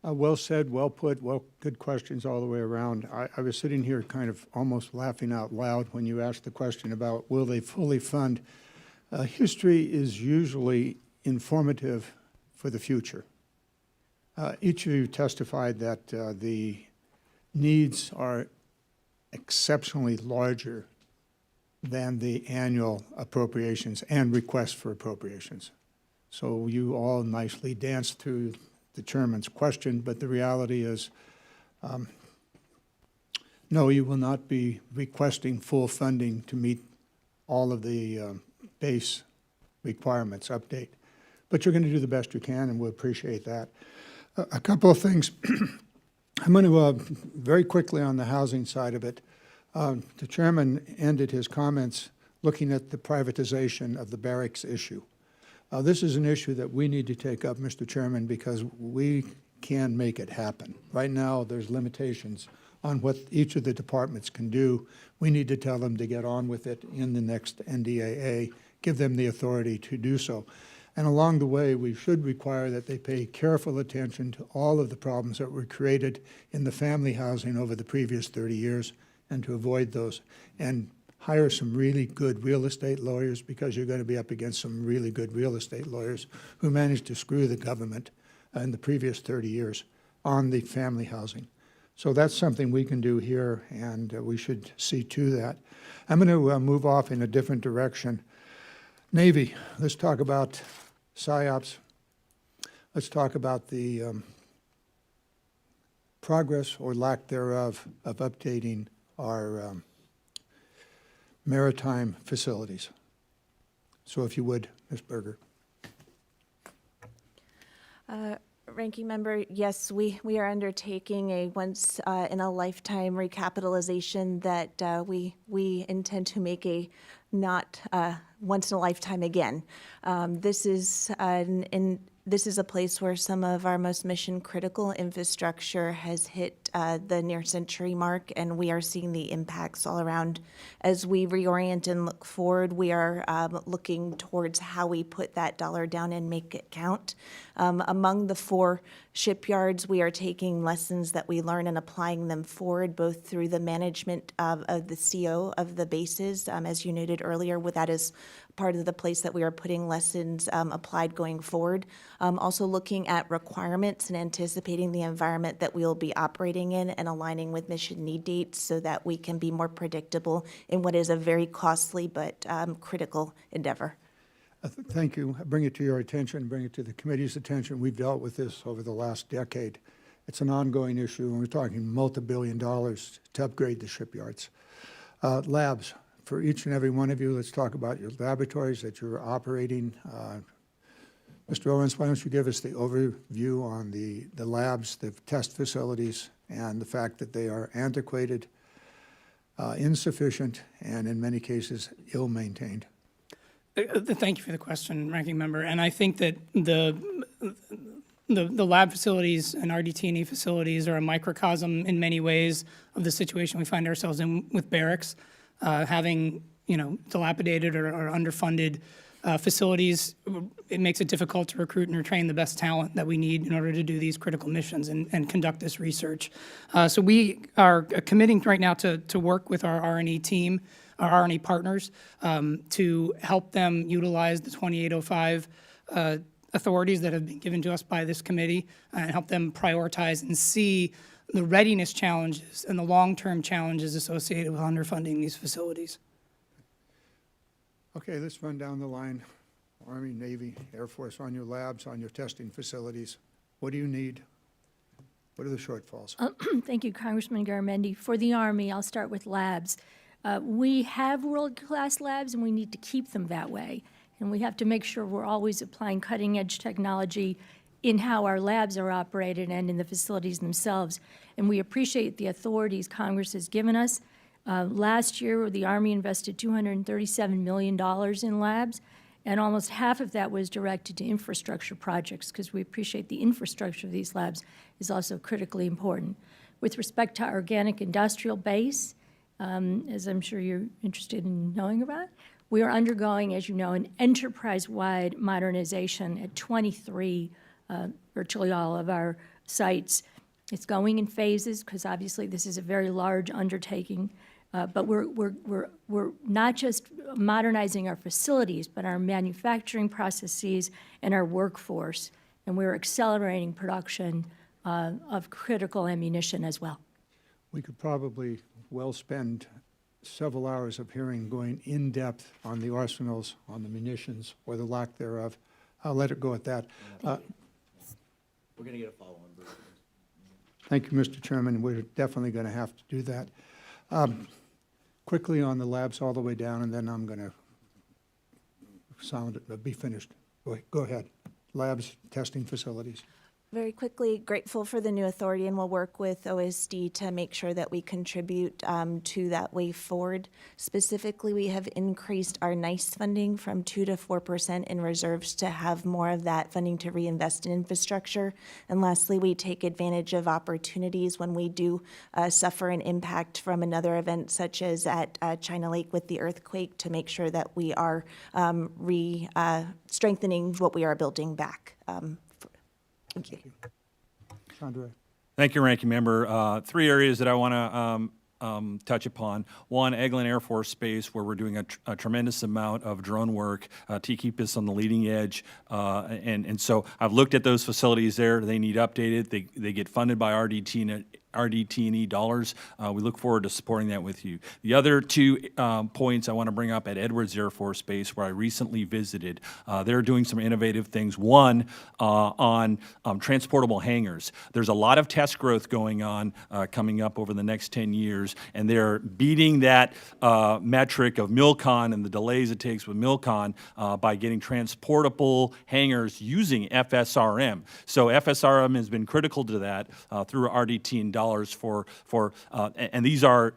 Well said, well put, good questions all the way around. I was sitting here kind of almost laughing out loud when you asked the question about will they fully fund. History is usually informative for the future. Each of you testified that the needs are exceptionally larger than the annual appropriations and requests for appropriations. So you all nicely danced through the chairman's question, but the reality is, no, you will not be requesting full funding to meet all of the base requirements update. But you're going to do the best you can, and we appreciate that. A couple of things. I'm going to, very quickly on the housing side of it, the chairman ended his comments looking at the privatization of the barracks issue. This is an issue that we need to take up, Mr. Chairman, because we can make it happen. Right now, there's limitations on what each of the departments can do. We need to tell them to get on with it in the next NDAA, give them the authority to do so. And along the way, we should require that they pay careful attention to all of the problems that were created in the family housing over the previous 30 years and to avoid those. And hire some really good real estate lawyers, because you're going to be up against some really good real estate lawyers who managed to screw the government in the previous 30 years on the family housing. So that's something we can do here, and we should see to that. I'm going to move off in a different direction. Navy, let's talk about PSYOPs. Let's talk about the progress or lack thereof of updating our maritime facilities. So if you would, Ms. Berger. Ranking Member, yes, we are undertaking a once-in-a-lifetime recapitalization that we intend to make a not once-in-a-lifetime again. This is a place where some of our most mission-critical infrastructure has hit the near-century mark, and we are seeing the impacts all around. As we reorient and look forward, we are looking towards how we put that dollar down and make it count. Among the 4 shipyards, we are taking lessons that we learn and applying them forward, both through the management of the CO of the bases, as you noted earlier, with that is part of the place that we are putting lessons applied going forward. Also looking at requirements and anticipating the environment that we'll be operating fitting in and aligning with mission need dates so that we can be more predictable in what is a very costly but critical endeavor. Thank you. I bring it to your attention, bring it to the committee's attention. We've dealt with this over the last decade. It's an ongoing issue, and we're talking multi-billion dollars to upgrade the shipyards. Labs, for each and every one of you, let's talk about your laboratories that you're operating. Mr. Owens, why don't you give us the overview on the labs, the test facilities, and the fact that they are antiquated, insufficient, and in many cases, ill-maintained. Thank you for the question, Ranking Member. And I think that the lab facilities and RDT&E facilities are a microcosm in many ways of the situation we find ourselves in with barracks, having dilapidated or underfunded facilities. It makes it difficult to recruit and retain the best talent that we need in order to do these critical missions and conduct this research. So we are committing right now to work with our R&E team, our R&E partners, to help them utilize the 2805 authorities that have been given to us by this committee and help them prioritize and see the readiness challenges and the long-term challenges associated with underfunding these facilities. Okay, let's run down the line. Army, Navy, Air Force, on your labs, on your testing facilities. What do you need? What are the shortfalls? Thank you, Congressman Garamendi. For the Army, I'll start with labs. We have world-class labs, and we need to keep them that way. And we have to make sure we're always applying cutting-edge technology in how our labs are operated and in the facilities themselves. And we appreciate the authorities Congress has given us. Last year, the Army invested $237 million in labs, and almost half of that was directed to infrastructure projects, because we appreciate the infrastructure of these labs is also critically important. With respect to our organic industrial base, as I'm sure you're interested in knowing about, we are undergoing, as you know, an enterprise-wide modernization at 23, virtually all of our sites. It's going in phases, because obviously this is a very large undertaking. But we're not just modernizing our facilities, but our manufacturing processes and our workforce. And we're accelerating production of critical ammunition as well. We could probably well spend several hours of hearing going in depth on the arsenals, on the munitions, or the lack thereof. I'll let it go at that. We're going to get a follow-on, Bruce. Thank you, Mr. Chairman. We're definitely going to have to do that. Quickly on the labs all the way down, and then I'm going to be finished. Go ahead. Labs, testing facilities. Very quickly, grateful for the new authority, and we'll work with OSD to make sure that we contribute to that way forward. Specifically, we have increased our NICE funding from 2 to 4% in reserves to have more of that funding to reinvest in infrastructure. And lastly, we take advantage of opportunities when we do suffer an impact from another event, such as at China Lake with the earthquake, to make sure that we are strengthening what we are building back. Thank you. Chandra. Thank you, Ranking Member. Three areas that I want to touch upon. One, Eglin Air Force Base, where we're doing a tremendous amount of drone work to keep us on the leading edge. And so I've looked at those facilities there. They need updated. They get funded by RDT&E dollars. We look forward to supporting that with you. The other two points I want to bring up at Edwards Air Force Base, where I recently visited, they're doing some innovative things. One, on transportable hangars. There's a lot of test growth going on coming up over the next 10 years, and they're beating that metric of MILCON and the delays it takes with MILCON by getting transportable hangars using FSRM. So FSRM has been critical to that through RDT&E dollars and these are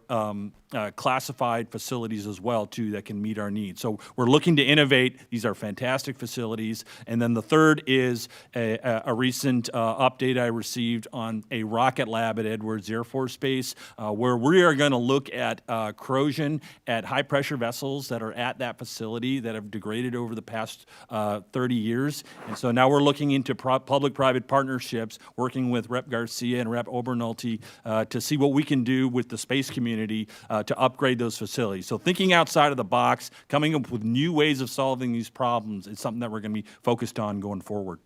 classified facilities as well, too, that can meet our needs. So we're looking to innovate. These are fantastic facilities. And then the third is a recent update I received on a rocket lab at Edwards Air Force Base, where we are going to look at corrosion at high-pressure vessels that are at that facility that have degraded over the past 30 years. And so now we're looking into public-private partnerships, working with Rep. Garcia and Rep. Obernolte to see what we can do with the space community to upgrade those facilities. So thinking outside of the box, coming up with new ways of solving these problems is something that we're going to be focused on going forward.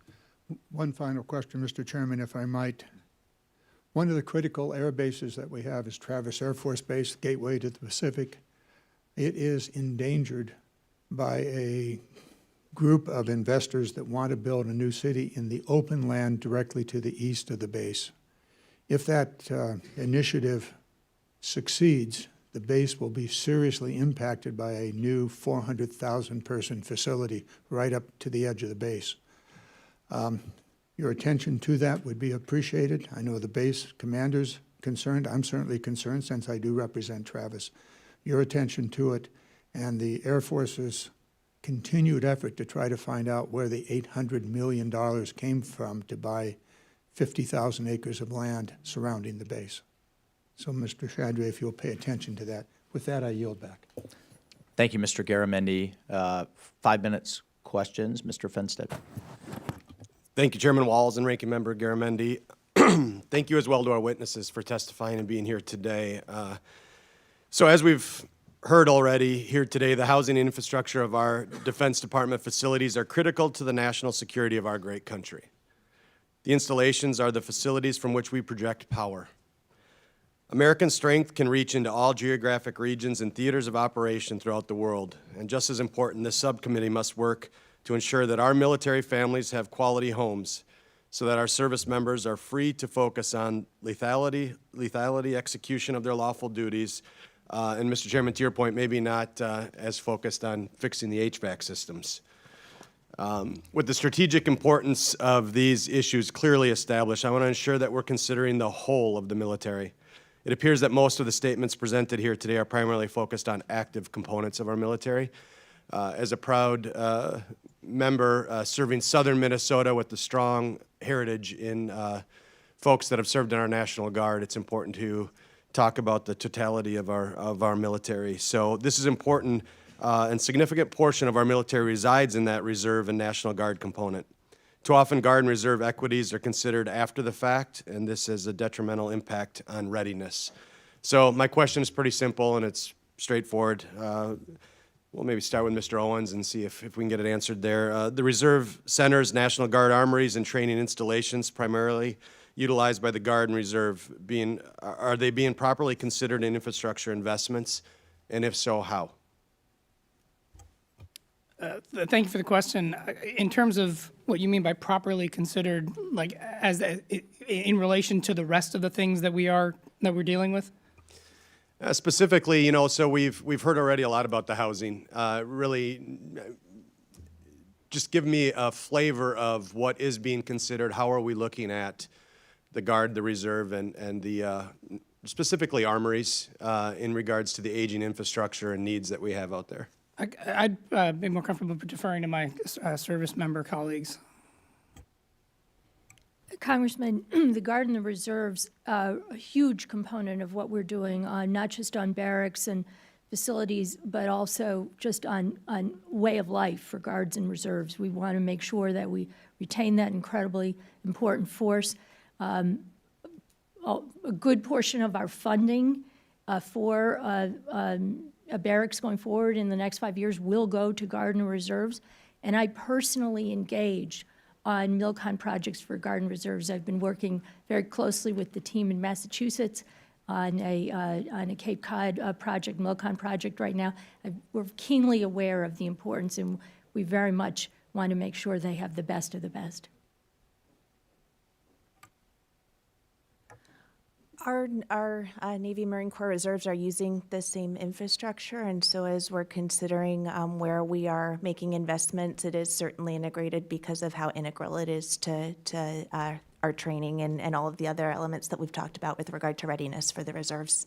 One final question, Mr. Chairman, if I might. One of the critical air bases that we have is Travis Air Force Base, gateway to the Pacific. It is endangered by a group of investors that want to build a new city in the open land directly to the east of the base. If that initiative succeeds, the base will be seriously impacted by a new 400,000 person facility right up to the edge of the base. Your attention to that would be appreciated. I know the base commander's concerned. I'm certainly concerned since I do represent Travis. Your attention to it and the Air Force's continued effort to try to find out where the $800 million came from to buy 50,000 acres of land surrounding the base. So, Mr. Shadray, if you'll pay attention to that. With that, I yield back. Thank you, Mr. Garamendi. 5 minutes, questions. Mr. Fenstead. Thank you, Chairman Walz and Ranking Member Garamendi. Thank you as well to our witnesses for testifying and being here today. So as we've heard already here today, the housing and infrastructure of our Defense Department facilities are critical to the national security of our great country. The installations are the facilities from which we project power. American strength can reach into all geographic regions and theaters of operation throughout the world. And just as important, this subcommittee must work to ensure that our military families have quality homes so that our service members are free to focus on lethality, execution of their lawful duties, and Mr. Chairman, to your point, maybe not as focused on fixing the HVAC systems. With the strategic importance of these issues clearly established, I want to ensure that we're considering the whole of the military. It appears that most of the statements presented here today are primarily focused on active components of our military. As a proud member serving southern Minnesota with the strong heritage in folks that have served in our National Guard, it's important to talk about the totality of our military. So this is important and significant portion of our military resides in that Reserve and National Guard component. Too often, Guard and Reserve equities are considered after the fact, and this has a detrimental impact on readiness. So my question is pretty simple and it's straightforward. We'll maybe start with Mr. Owens and see if we can get it answered there. The Reserve Centers, National Guard armories, and training installations primarily utilized by the Guard and Reserve, are they being properly considered in infrastructure investments? And if so, how? Thank you for the question. In terms of what you mean by properly considered, like in relation to the rest of the things that we're dealing with? Specifically, so we've heard already a lot about the housing. Really, just give me a flavor of what is being considered. How are we looking at the Guard, the Reserve, and the specifically armories in regards to the aging infrastructure and needs that we have out there? I'd be more comfortable deferring to my service member colleagues. Congressman, the Guard and the Reserves are a huge component of what we're doing, not just on barracks and facilities, but also just on way of life for Guards and Reserves. We want to make sure that we retain that incredibly important force. A good portion of our funding for barracks going forward in the next 5 years will go to Guard and Reserves. And I personally engaged on MILCON projects for Guard and Reserves. I've been working very closely with the team in Massachusetts on a Cape Cod project, MILCON project right now. We're keenly aware of the importance, and we very much want to make sure they have the best of the best. Our Navy Marine Corps Reserves are using the same infrastructure, and so as we're considering where we are making investments, it is certainly integrated because of how integral it is to our training and all of the other elements that we've talked about with regard to readiness for the reserves.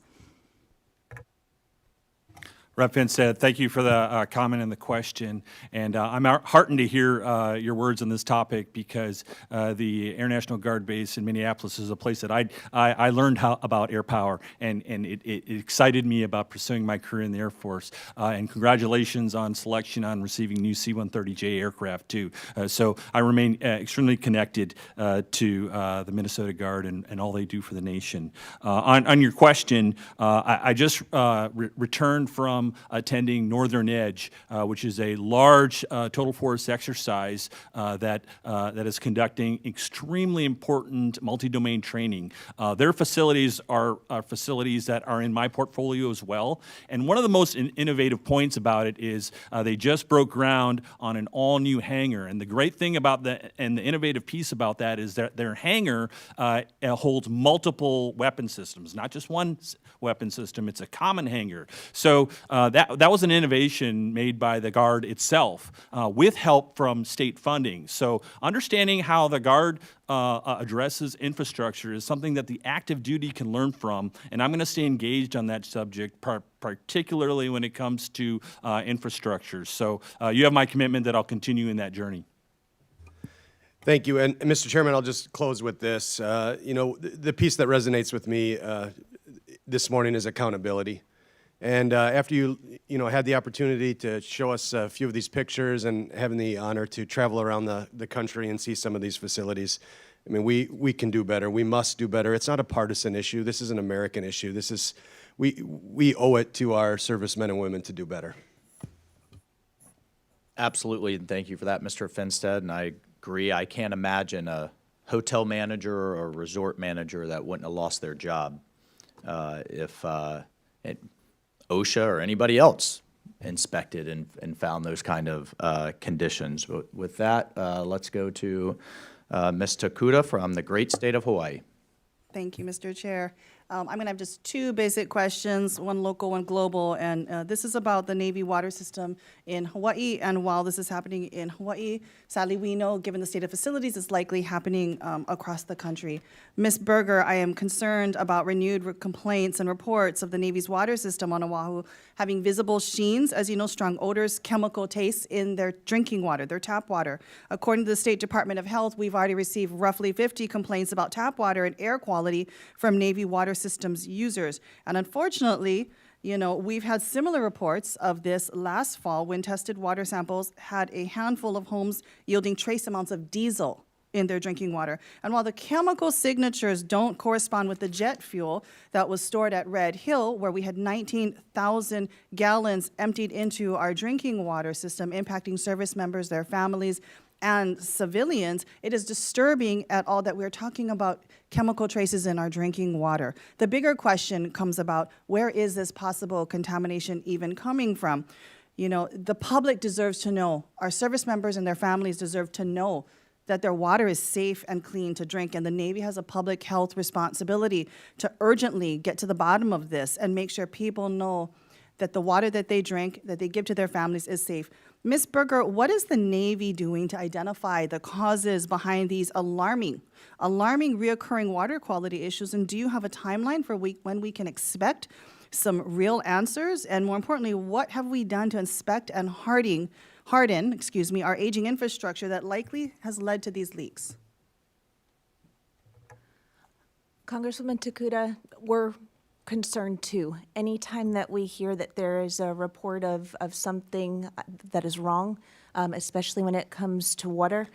Rep. Finstead, thank you for the comment and the question. And I'm heartened to hear your words on this topic because the Air National Guard base in Minneapolis is a place that I learned about air power, and it excited me about pursuing my career in the Air Force. And congratulations on selection on receiving new C-130J aircraft, too. So I remain extremely connected to the Minnesota Guard and all they do for the nation. On your question, I just returned from from attending Northern Edge, which is a large total force exercise that is conducting extremely important multi-domain training. Their facilities are facilities that are in my portfolio as well. And one of the most innovative points about it is they just broke ground on an all-new hangar. And the great thing about the innovative piece about that is that their hangar holds multiple weapon systems, not just one weapon system. It's a common hangar. So that was an innovation made by the Guard itself with help from state funding. So understanding how the Guard addresses infrastructure is something that the active duty can learn from, and I'm going to stay engaged on that subject, particularly when it comes to infrastructure. So you have my commitment that I'll continue in that journey. Thank you. And Mr. Chairman, I'll just close with this. The piece that resonates with me this morning is accountability. And after you had the opportunity to show us a few of these pictures and having the honor to travel around the country and see some of these facilities, I mean, we can do better. We must do better. It's not a partisan issue. This is an American issue. We owe it to our servicemen and women to do better. Absolutely, and thank you for that, Mr. Finstead. And I agree. I can't imagine a hotel manager or a resort manager that wouldn't have lost their job if OSHA or anybody else inspected and found those kind of conditions. But with that, let's go to Ms. Takuda from the great state of Hawaii. Thank you, Mr. Chair. I'm going to have just two basic questions, one local, one global, and this is about the Navy water system in Hawaii. And while this is happening in Hawaii, sadly, we know, given the state of facilities, it's likely happening across the country. Ms. Berger, I am concerned about renewed complaints and reports of the Navy's water system on Oahu having visible sheens, as you know, strong odors, chemical tastes in their drinking water, their tap water. According to the State Department of Health, we've already received roughly 50 complaints about tap water and air quality from Navy water systems users. And unfortunately, we've had similar reports of this last fall when tested water samples had a handful of homes yielding trace amounts of diesel in their drinking water. And while the chemical signatures don't correspond with the jet fuel that was stored at Red Hill, where we had 19,000 gallons emptied into our drinking water system, impacting service members, their families, and civilians, it is disturbing at all that we're talking about chemical traces in our drinking water. The bigger question comes about, where is this possible contamination even coming from? The public deserves to know, our service members and their families deserve to know that their water is safe and clean to drink, and the Navy has a public health responsibility to urgently get to the bottom of this and make sure people know that the water that they drink, that they give to their families, is safe. Ms. Berger, what is the Navy doing to identify the causes behind these alarming reoccurring water quality issues, and do you have a timeline for when we can expect some real answers? And more importantly, what have we done to inspect and harden our aging infrastructure that likely has led to these leaks? Congresswoman Takuda, we're concerned too. Anytime that we hear that there is a report of something that is wrong, especially when it comes to water,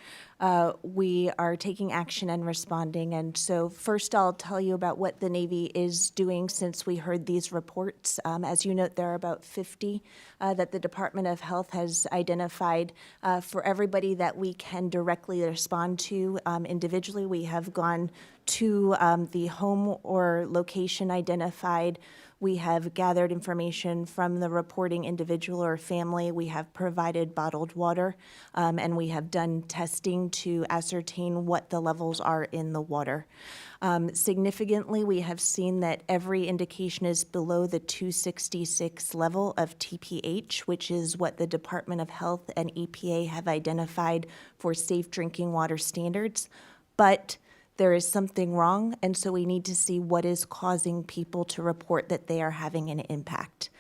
we are taking action and responding. And so first I'll tell you about what the Navy is doing since we heard these reports. As you note, there are about 50 that the Department of Health has identified. For everybody that we can directly respond to individually, we have gone to the home or location identified. We have gathered information from the reporting individual or family. We have provided bottled water, and we have done testing to ascertain what the levels are in the water. Significantly, we have seen that every indication is below the 266 level of TPH, which is what the Department of Health and EPA have identified for safe drinking water standards. But there is something wrong, and so we need to see what is causing people to report that they are having an impact.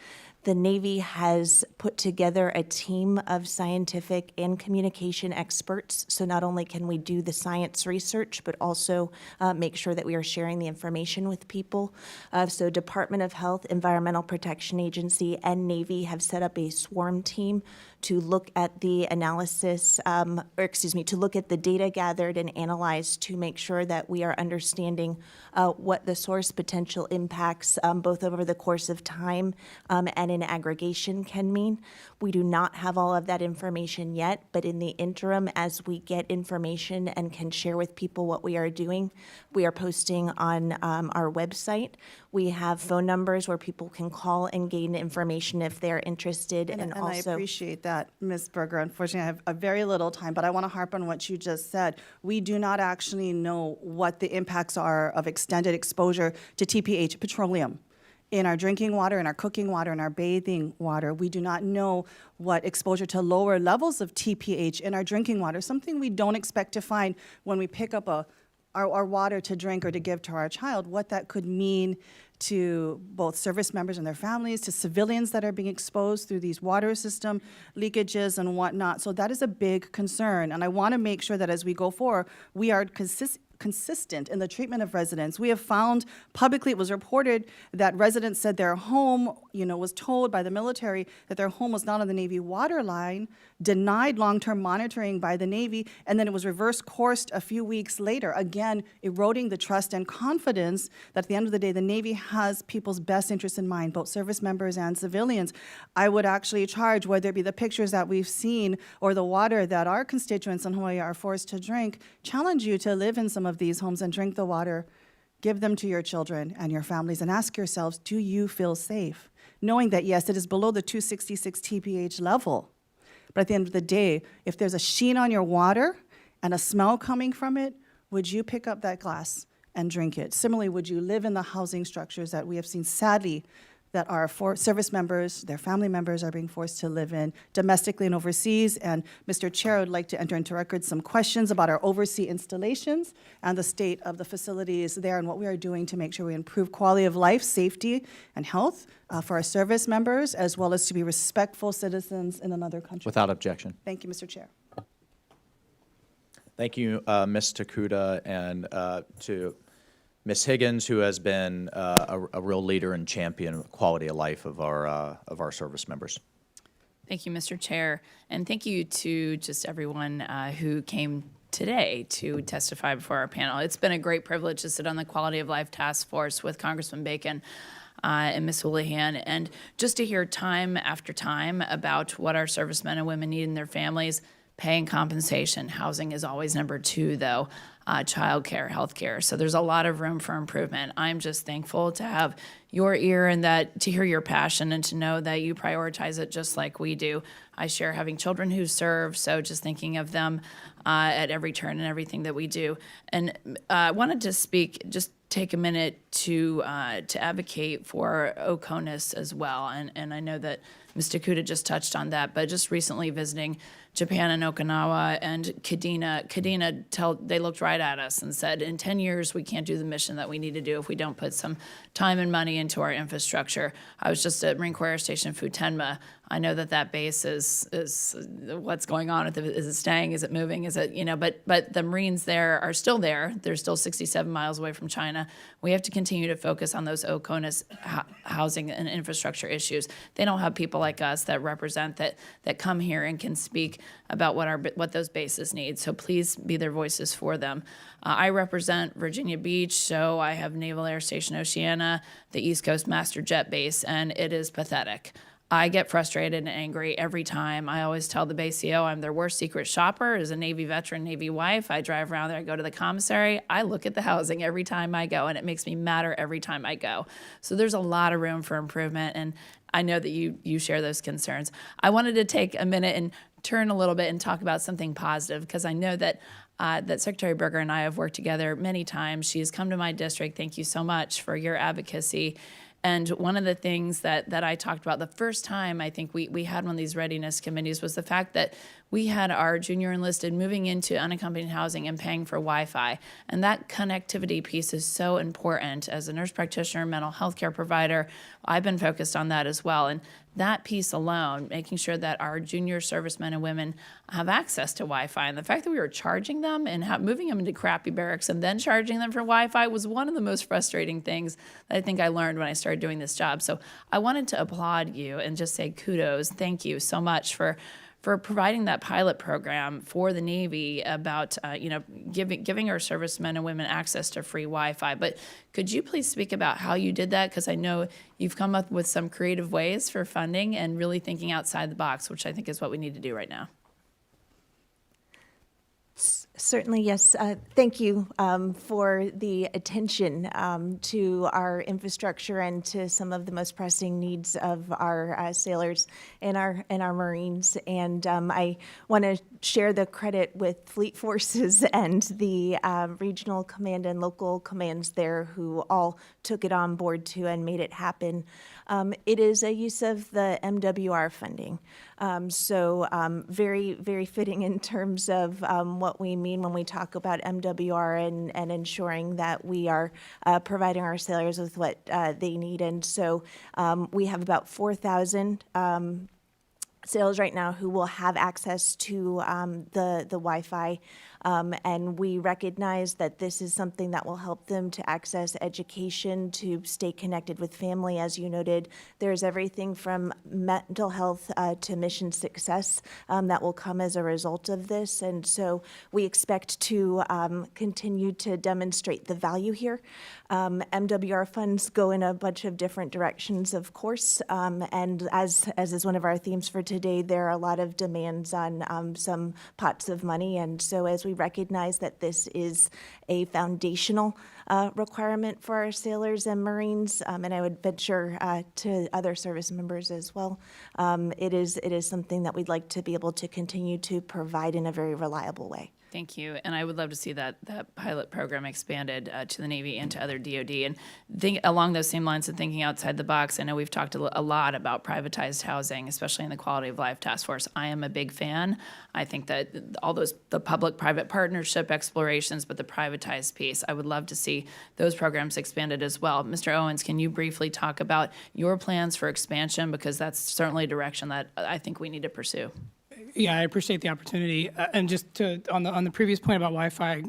The Navy has put together a team of scientific and communication experts, so not only can we do the science research, but also make sure that we are sharing the information with people. So Department of Health, Environmental Protection Agency, and Navy have set up a swarm team to look at the analysis, to look at the data gathered and analyzed to make sure that we are understanding what the source potential impacts both over the course of time and and in aggregation can mean. We do not have all of that information yet, but in the interim, as we get information and can share with people what we are doing, we are posting on our website. We have phone numbers where people can call and gain information if they're interested, and I also. appreciate that, Ms. Berger. Unfortunately, I have a very little time, but I want to harp on what you just said. We do not actually know what the impacts are of extended exposure to TPH, petroleum, in our drinking water, in our cooking water, in our bathing water. We do not know what exposure to lower levels of TPH in our drinking water, something we don't expect to find when we pick up our water to drink or to give to our child, what that could mean to both service members and their families, to civilians that are being exposed through these water system leakages and whatnot. So that is a big concern. And I want to make sure that as we go forward, we are consistent in the treatment of residents. We have found publicly, it was reported that residents said their home, was told by the military that their home was not on the Navy water line, denied long-term monitoring by the Navy, and then it was reverse coursed a few weeks later, again, eroding the trust and confidence that at the end of the day, the Navy has people's best interests in mind, both service members and civilians. I would actually charge, whether it be the pictures that we've seen or the water that our constituents in Hawaii are forced to drink, challenge you to live in some of these homes and drink the water, give them to your children and your families, and ask yourselves, do you feel safe? Knowing that, yes, it is below the 266 TPH level, but at the end of the day, if there's a sheen on your water and a smell coming from it, would you pick up that glass and drink it? Similarly, would you live in the housing structures that we have seen, sadly, that our service members, their family members are being forced to live in domestically and overseas? And Mr. Chair, I would like to enter into record some questions about our overseas installations and the state of the facilities there and what we are doing to make sure we improve quality of life, safety, and health for our service members, as well as to be respectful citizens in another country. Without objection. Thank you, Mr. Chair. Thank you, Ms. Takuda, and to Ms. Higgins, who has been a real leader and champion of quality of life of our service members. Thank you, Mr. Chair, and thank you to just everyone who came today to testify before our panel. It's been a great privilege to sit on the Quality of Life Task Force with Congressman Bacon and Ms. Houlihan, and just to hear time after time about what our servicemen and women need in their families. Pay and compensation. Housing is always number 2, though. Childcare, healthcare. So there's a lot of room for improvement. I'm just thankful to have your ear and that to hear your passion and to know that you prioritize it just like we do. I share having children who serve, so just thinking of them at every turn and everything that we do. And I wanted to speak, just take a minute to advocate for Oconus as well. And I know that Ms. Takuda just touched on that, but just recently visiting Japan and Okinawa and Kadena, they looked right at us and said, in 10 years, we can't do the mission that we need to do if we don't put some time and money into our infrastructure. I was just at Marine Corps Air Station Futenma. I know that base is what's going on. Is it staying? Is it moving? Is it, but the Marines there are still there. They're still 67 miles away from China. We have to continue to focus on those Oconus housing and infrastructure issues. They don't have people like us that represent that come here and can speak about what those bases need. So please be their voices for them. I represent Virginia Beach, so I have Naval Air Station Oceana, the East Coast Master Jet Base, and it is pathetic. I get frustrated and angry every time. I always tell the base CO I'm their worst secret shopper. As a Navy veteran, Navy wife, I drive around there, I go to the commissary. I look at the housing every time I go, and it makes me madder every time I go. So there's a lot of room for improvement, and I know that you share those concerns. I wanted to take a minute and turn a little bit and talk about something positive, because I know that that Secretary Berger and I have worked together many times. She has come to my district. Thank you so much for your advocacy. And one of the things that I talked about the first time I think we had one of these readiness committees was the fact that we had our junior enlisted moving into unaccompanied housing and paying for Wi-Fi. And that connectivity piece is so important. As a nurse practitioner, mental health care provider, I've been focused on that as well. And that piece alone, making sure that our junior servicemen and women have access to Wi-Fi, and the fact that we were charging them and moving them into crappy barracks and then charging them for Wi-Fi was one of the most frustrating things that I think I learned when I started doing this job. So I wanted to applaud you and just say kudos. Thank you so much for for providing that pilot program for the Navy about, giving our servicemen and women access to free Wi-Fi. But could you please speak about how you did that? Because I know you've come up with some creative ways for funding and really thinking outside the box, which I think is what we need to do right now. Certainly, yes. Thank you for the attention to our infrastructure and to some of the most pressing needs of our sailors and our Marines. And I want to share the credit with Fleet Forces and the regional command and local commands there who all took it on board too and made it happen. It is a use of the MWR funding. So very, very fitting in terms of what we mean when we talk about MWR and ensuring that we are providing our sailors with what they need. And so we have about 4,000 sailors right now who will have access to the Wi-Fi. And we recognize that this is something that will help them to access education, to stay connected with family. As you noted, there's everything from mental health to mission success that will come as a result of this. And so we expect to continue to demonstrate the value here. MWR funds go in a bunch of different directions, of course. And as is one of our themes for today, there are a lot of demands on some pots of money. And so as we recognize that this is a foundational requirement for our sailors and Marines, and I would venture to other service members as well, it is something that we'd like to be able to continue to provide in a very reliable way. Thank you, and I would love to see that pilot program expanded to the Navy and to other DoD. And think along those same lines of thinking outside the box. I know we've talked a lot about privatized housing, especially in the Quality of Life Task Force. I am a big fan. I think that the public-private partnership explorations, but the privatized piece, I would love to see those programs expanded as well. Mr. Owens, can you briefly talk about your plans for expansion, because that's certainly a direction that I think we need to pursue. Yeah, I appreciate the opportunity. And just on the previous point about Wi-Fi,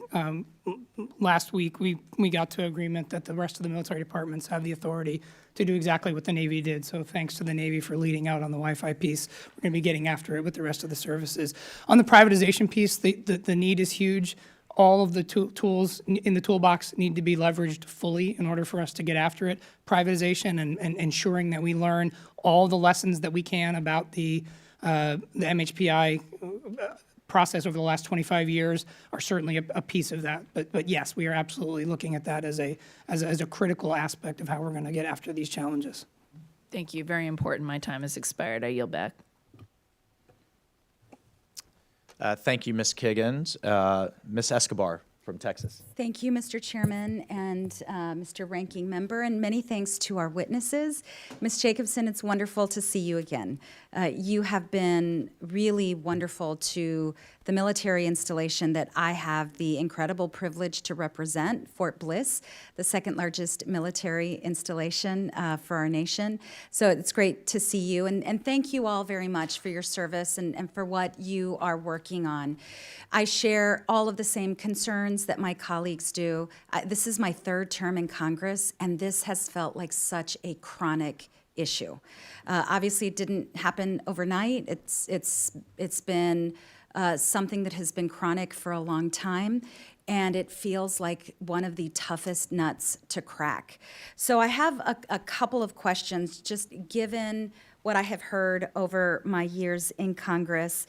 last week we got to agreement that the rest of the military departments have the authority to do exactly what the Navy did. So thanks to the Navy for leading out on the Wi-Fi piece. We're going to be getting after it with the rest of the services. On the privatization piece, the need is huge. All of the tools in the toolbox need to be leveraged fully in order for us to get after it. Privatization and ensuring that we learn all the lessons that we can about the MHPI process over the last 25 years are certainly a piece of that. But yes, we are absolutely looking at that as a critical aspect of how we're going to get after these challenges. Thank you. Very important. My time has expired. I yield back. Thank you, Ms. Kiggins. Ms. Escobar from Texas. Thank you, Mr. Chairman and Mr. Ranking Member, and many thanks to our witnesses. Ms. Jacobson, it's wonderful to see you again. You have been really wonderful to the military installation that I have the incredible privilege to represent, Fort Bliss, the second largest military installation for our nation. So it's great to see you, and thank you all very much for your service and for what you are working on. I share all of the same concerns that my colleagues do. This is my third term in Congress, and this has felt like such a chronic issue. Obviously, it didn't happen overnight. It's been something that has been chronic for a long time, and it feels like one of the toughest nuts to crack. So I have a couple of questions, just given what I have heard over my years in Congress.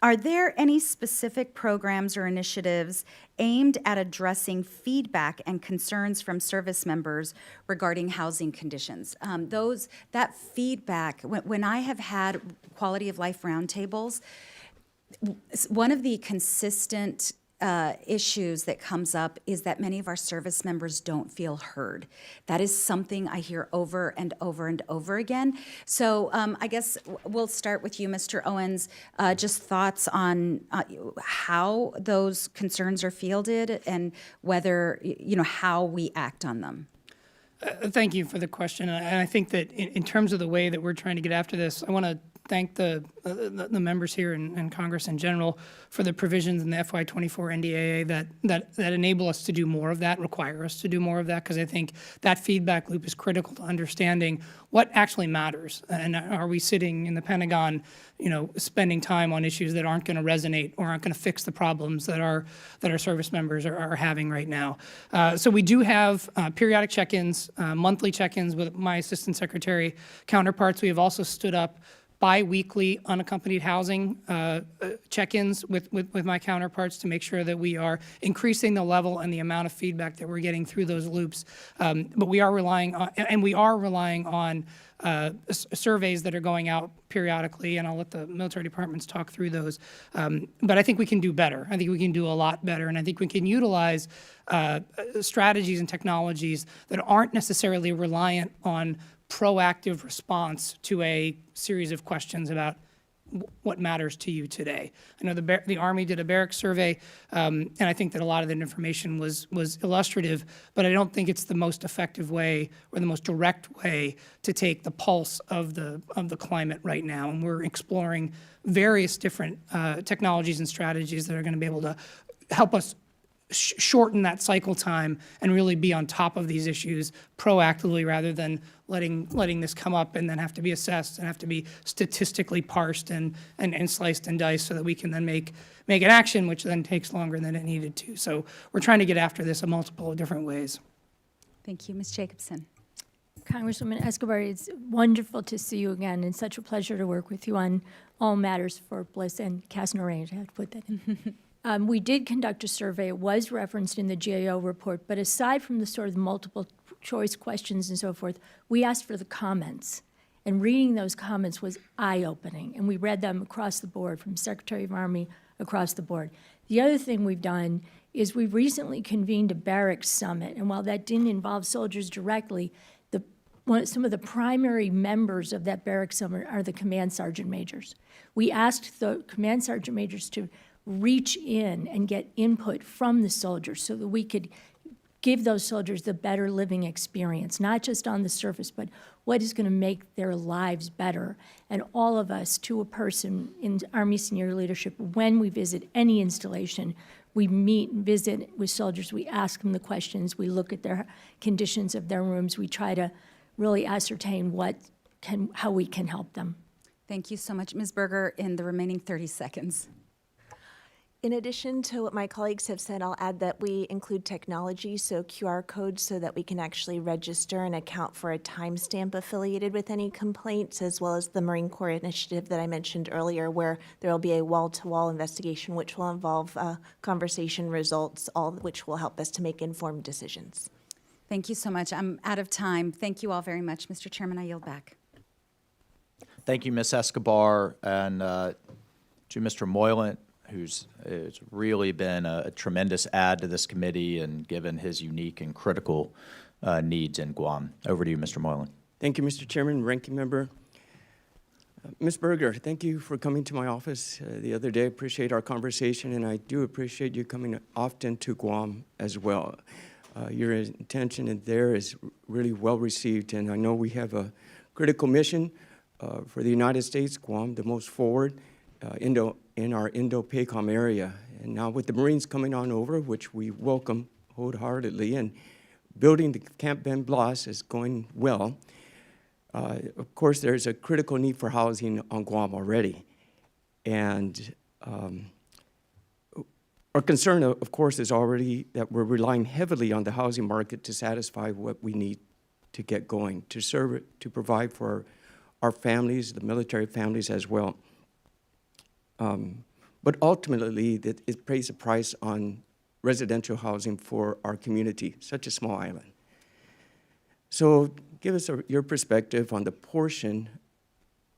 Are there any specific programs or initiatives aimed at addressing feedback and concerns from service members regarding housing conditions? That feedback, when I have had quality of life roundtables, one of the consistent issues that comes up is that many of our service members don't feel heard. That is something I hear over and over and over again. So I guess we'll start with you, Mr. Owens. Just thoughts on how those concerns are fielded and whether, how we act on them. Thank you for the question. And I think that in terms of the way that we're trying to get after this, I want to thank the members here and Congress in general for the provisions in the FY24 NDAA that enable us to do more of that, require us to do more of that, because I think that feedback loop is critical to understanding what actually matters. And are we sitting in the Pentagon, spending time on issues that aren't going to resonate or aren't going to fix the problems that our service members are having right now? So we do have periodic check-ins, monthly check-ins with my Assistant Secretary counterparts. We have also stood up bi-weekly unaccompanied housing check-ins with my counterparts to make sure that we are increasing the level and the amount of feedback that we're getting through those loops. But we are relying on surveys that are going out periodically, and I'll let the military departments talk through those. But I think we can do better. I think we can do a lot better, and I think we can utilize strategies and technologies that aren't necessarily reliant on proactive response to a series of questions about what matters to you today. I know the Army did a barracks survey, and I think that a lot of that information was illustrative, but I don't think it's the most effective way or the most direct way to take the pulse of the climate right now. And we're exploring various different technologies and strategies that are going to be able to help us shorten that cycle time and really be on top of these issues proactively rather than letting this come up and then have to be assessed and have to be statistically parsed and sliced and diced so that we can then make an action, which then takes longer than it needed to. So we're trying to get after this in multiple different ways. Thank you. Ms. Jacobson. Congresswoman Escobar, it's wonderful to see you again, and such a pleasure to work with you on all matters for Bliss and Casino Range. I have to put that in. We did conduct a survey. It was referenced in the GAO report, but aside from the sort of multiple choice questions and so forth, we asked for the comments. And reading those comments was eye-opening, and we read them across the board, from Secretary of Army across the board. The other thing we've done is we've recently convened a barracks summit, and while that didn't involve soldiers directly, some of the primary members of that barracks summit are the command sergeant majors. We asked the command sergeant majors to reach in and get input from the soldiers so that we could give those soldiers the better living experience, not just on the surface, but what is going to make their lives better. And all of us, to a person in Army senior leadership, when we visit any installation, we meet and visit with soldiers, we ask them the questions, we look at their conditions of their rooms, we try to really ascertain how we can help them. Thank you so much. Ms. Berger, in the remaining 30 seconds. In addition to what my colleagues have said, I'll add that we include technology, so QR codes, so that we can actually register and account for a timestamp affiliated with any complaints, as well as the Marine Corps initiative that I mentioned earlier, where there will be a wall-to-wall investigation, which will involve conversation results, all of which will help us to make informed decisions. Thank you so much. I'm out of time. Thank you all very much. Mr. Chairman, I yield back. Thank you, Ms. Escobar, and to Mr. Moylan, who's really been a tremendous add to this committee and given his unique and critical needs in Guam. Over to you, Mr. Moylan. Thank you, Mr. Chairman, Ranking Member. Ms. Berger, thank you for coming to my office the other day. Appreciate our conversation, and I do appreciate you coming often to Guam as well. Your intention in there is really well received, and I know we have a critical mission for the United States, Guam, the most forward in our Indo-PACOM area. And now with the Marines coming on over, which we welcome wholeheartedly, and building the Camp Ben Blas is going well. Of course, there's a critical need for housing on Guam already. And our concern, of course, is already that we're relying heavily on the housing market to satisfy what we need to get going, to serve, to provide for our families, the military families as well. But ultimately, it pays a price on residential housing for our community, such a small island. So give us your perspective on the portion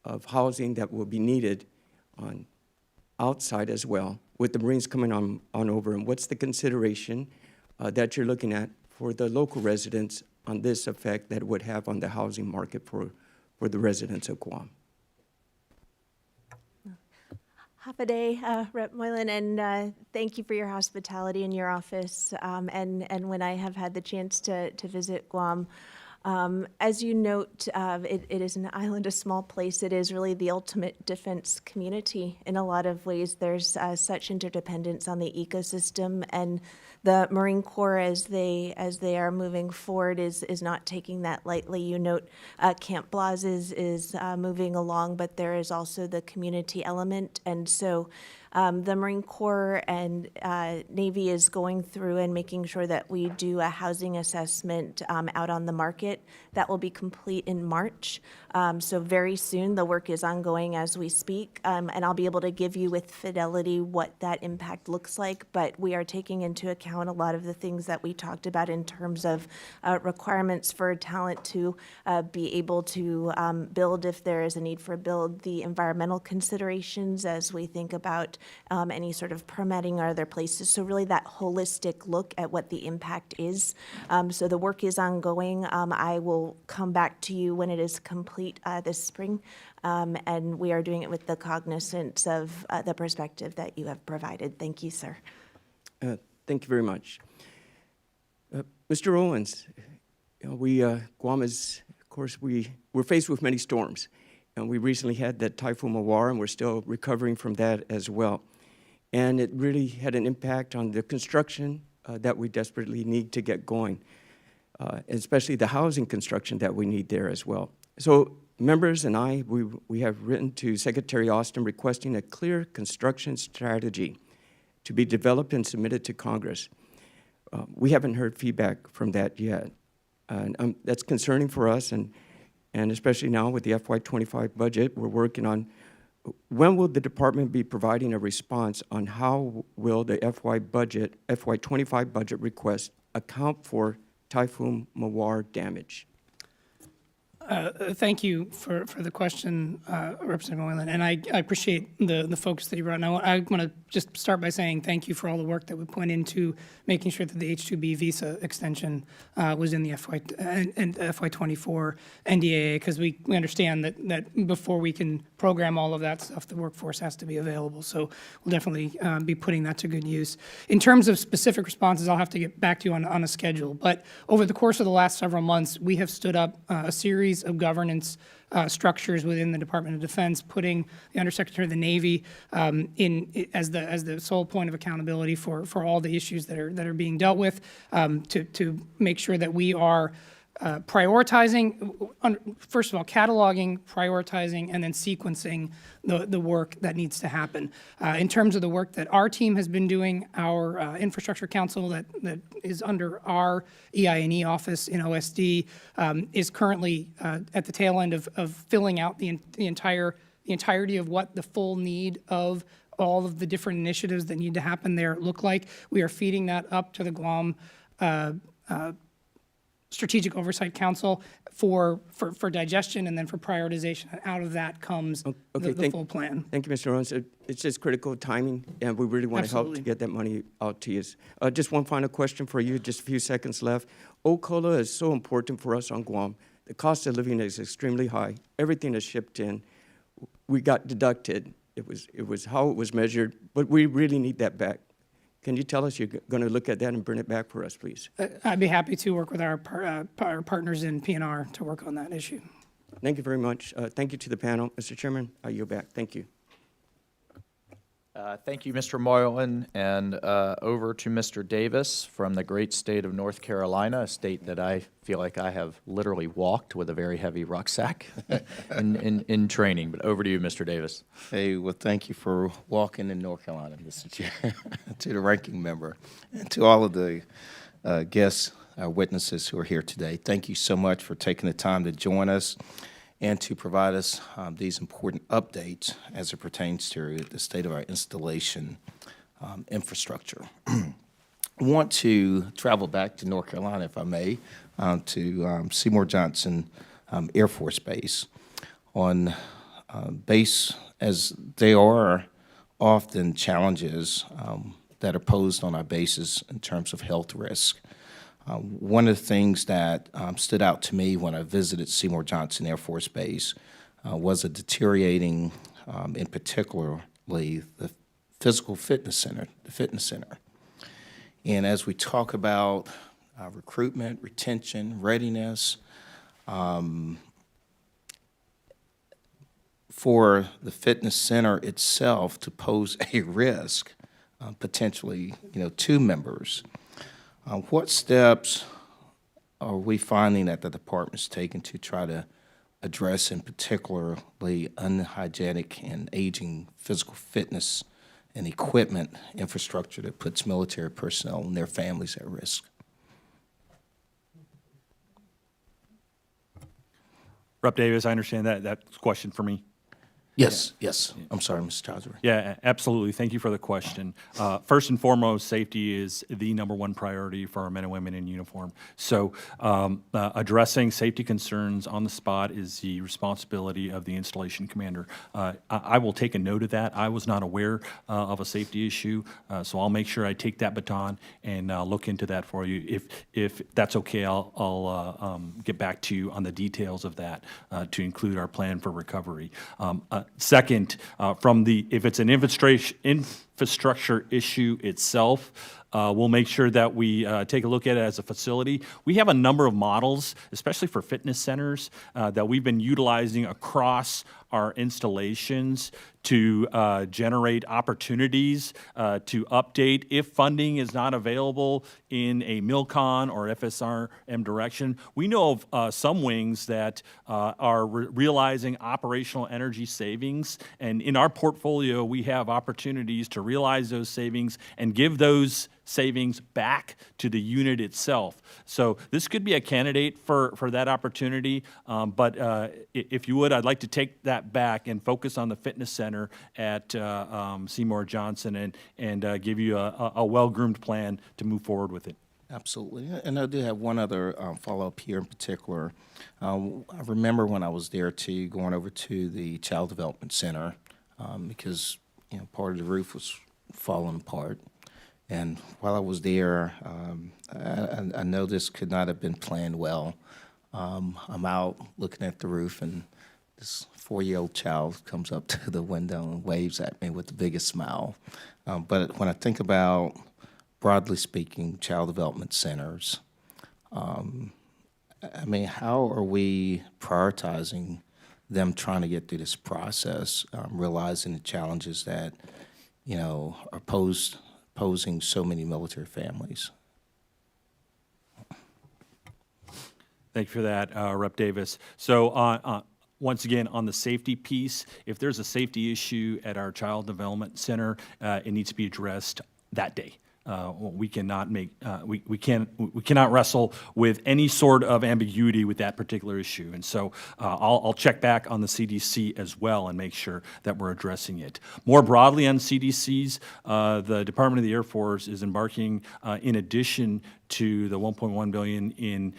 of housing that will be needed on outside as well, with the Marines coming on over, and what's the consideration that you're looking at for the local residents on this effect that it would have on the housing market for the residents of Guam? Half a day, Rep. Moylan, and thank you for your hospitality in your office. And when I have had the chance to visit Guam, As you note, it is an island, a small place. It is really the ultimate defense community in a lot of ways. There's such interdependence on the ecosystem, and the Marine Corps, as they are moving forward, is not taking that lightly. You note Camp Blas is moving along, but there is also the community element, and so the Marine Corps and Navy is going through and making sure that we do a housing assessment out on the market. That will be complete in March. So very soon, the work is ongoing as we speak, and I'll be able to give you with fidelity what that impact looks like, but we are taking into account a lot of the things that we talked about in terms of requirements for talent to be able to build if there is a need for build, the environmental considerations as we think about any sort of permitting or other places. So really that holistic look at what the impact is. So the work is ongoing. I will come back to you when it is complete this spring. And we are doing it with the cognizance of the perspective that you have provided. Thank you, sir. Thank you very much. Mr. Owens, Guam is, of course, we're faced with many storms. And we recently had that Typhoon Mawar, and we're still recovering from that as well. And it really had an impact on the construction that we desperately need to get going, especially the housing construction that we need there as well. So members and I, we have written to Secretary Austin requesting a clear construction strategy to be developed and submitted to Congress. We haven't heard feedback from that yet. And that's concerning for us, and especially now with the FY25 budget, we're working on when will the department be providing a response on how will the FY25 budget request account for Typhoon Mawar damage? Thank you for the question, Representative Moylan, and I appreciate the focus that you brought. Now, I want to just start by saying thank you for all the work that we put into making sure that the H-2B visa extension was in the FY24 NDAA, because we understand that before we can program all of that stuff, the workforce has to be available. So we'll definitely be putting that to good use. In terms of specific responses, I'll have to get back to you on a schedule. But over the course of the last several months, we have stood up a series of governance structures within the Department of Defense, putting the Undersecretary of the Navy as the sole point of accountability for all the issues that are being dealt with, to make sure that we are prioritizing, first of all, cataloging, prioritizing, and then sequencing the work that needs to happen. In terms of the work that our team has been doing, our Infrastructure Council that is under our EI&E office in OSD is currently at the tail end of filling out the entirety of what the full need of all of the different initiatives that need to happen there look like. We are feeding that up to the Guam Strategic Oversight Council for digestion and then for prioritization. And out of that comes the full plan. Thank you, Mr. Owens. It's just critical timing, and we really want to help to get that money out to you. Just one final question for you, just a few seconds left. OCOLA is so important for us on Guam. The cost of living is extremely high. Everything is shipped in. We got deducted. It was how it was measured, but we really need that back. Can you tell us you're going to look at that and bring it back for us, please? I'd be happy to work with our partners in PNR to work on that issue. Thank you very much. Thank you to the panel. Mr. Chairman, I yield back. Thank you. Thank you, Mr. Moylan, and over to Mr. Davis from the great state of North Carolina, a state that I feel like I have literally walked with a very heavy rucksack in training. But over to you, Mr. Davis. Hey, well, thank you for walking in North Carolina, Mr. Chair, to the ranking member, and to all of the guests, witnesses who are here today. Thank you so much for taking the time to join us and to provide us these important updates as it pertains to the state of our installation infrastructure. I want to travel back to North Carolina, if I may, to Seymour Johnson Air Force Base. On base, as there are often challenges that are posed on our bases in terms of health risk. One of the things that stood out to me when I visited Seymour Johnson Air Force Base was a deteriorating, in particularly the physical fitness center, the fitness center. And as we talk about recruitment, retention, readiness, for the fitness center itself to pose a risk, potentially, to members. What steps are we finding that the department's taken to try to address, in particularly, unhygienic and aging physical fitness and equipment infrastructure that puts military personnel and their families at risk? Rep. Davis, I understand that's a question for me. Yes, yes. I'm sorry, Mr. Chowdhury. Yeah, absolutely. Thank you for the question. First and foremost, safety is the #1 priority for our men and women in uniform. So addressing safety concerns on the spot is the responsibility of the installation commander. I will take a note of that. I was not aware of a safety issue, so I'll make sure I take that baton and look into that for you. If that's okay, I'll get back to you on the details of that to include our plan for recovery. Second, if it's an infrastructure issue itself, we'll make sure that we take a look at it as a facility. We have a number of models, especially for fitness centers, that we've been utilizing across our installations to generate opportunities to update if funding is not available in a MILCON or FSRM direction. We know of some wings that are realizing operational energy savings, and in our portfolio, we have opportunities to realize those savings and give those savings back to the unit itself. So this could be a candidate for that opportunity, but if you would, I'd like to take that back and focus on the fitness center at Seymour Johnson and give you a well-groomed plan to move forward with it. Absolutely. And I do have one other follow-up here in particular. I remember when I was there too, going over to the Child Development Center because part of the roof was falling apart. And while I was there, I know this could not have been planned well. I'm out looking at the roof, and this 4-year-old child comes up to the window and waves at me with the biggest smile. But when I think about, broadly speaking, child development centers, how are we prioritizing them trying to get through this process, realizing the challenges that, are posing so many military families? Thank you for that, Rep. Davis. So once again, on the safety piece, if there's a safety issue at our Child Development Center, it needs to be addressed that day. We cannot wrestle with any sort of ambiguity with that particular issue. And so I'll check back on the CDC as well and make sure that we're addressing it. More broadly on CDCs, the Department of the Air Force is embarking, in addition to the $1.1 billion in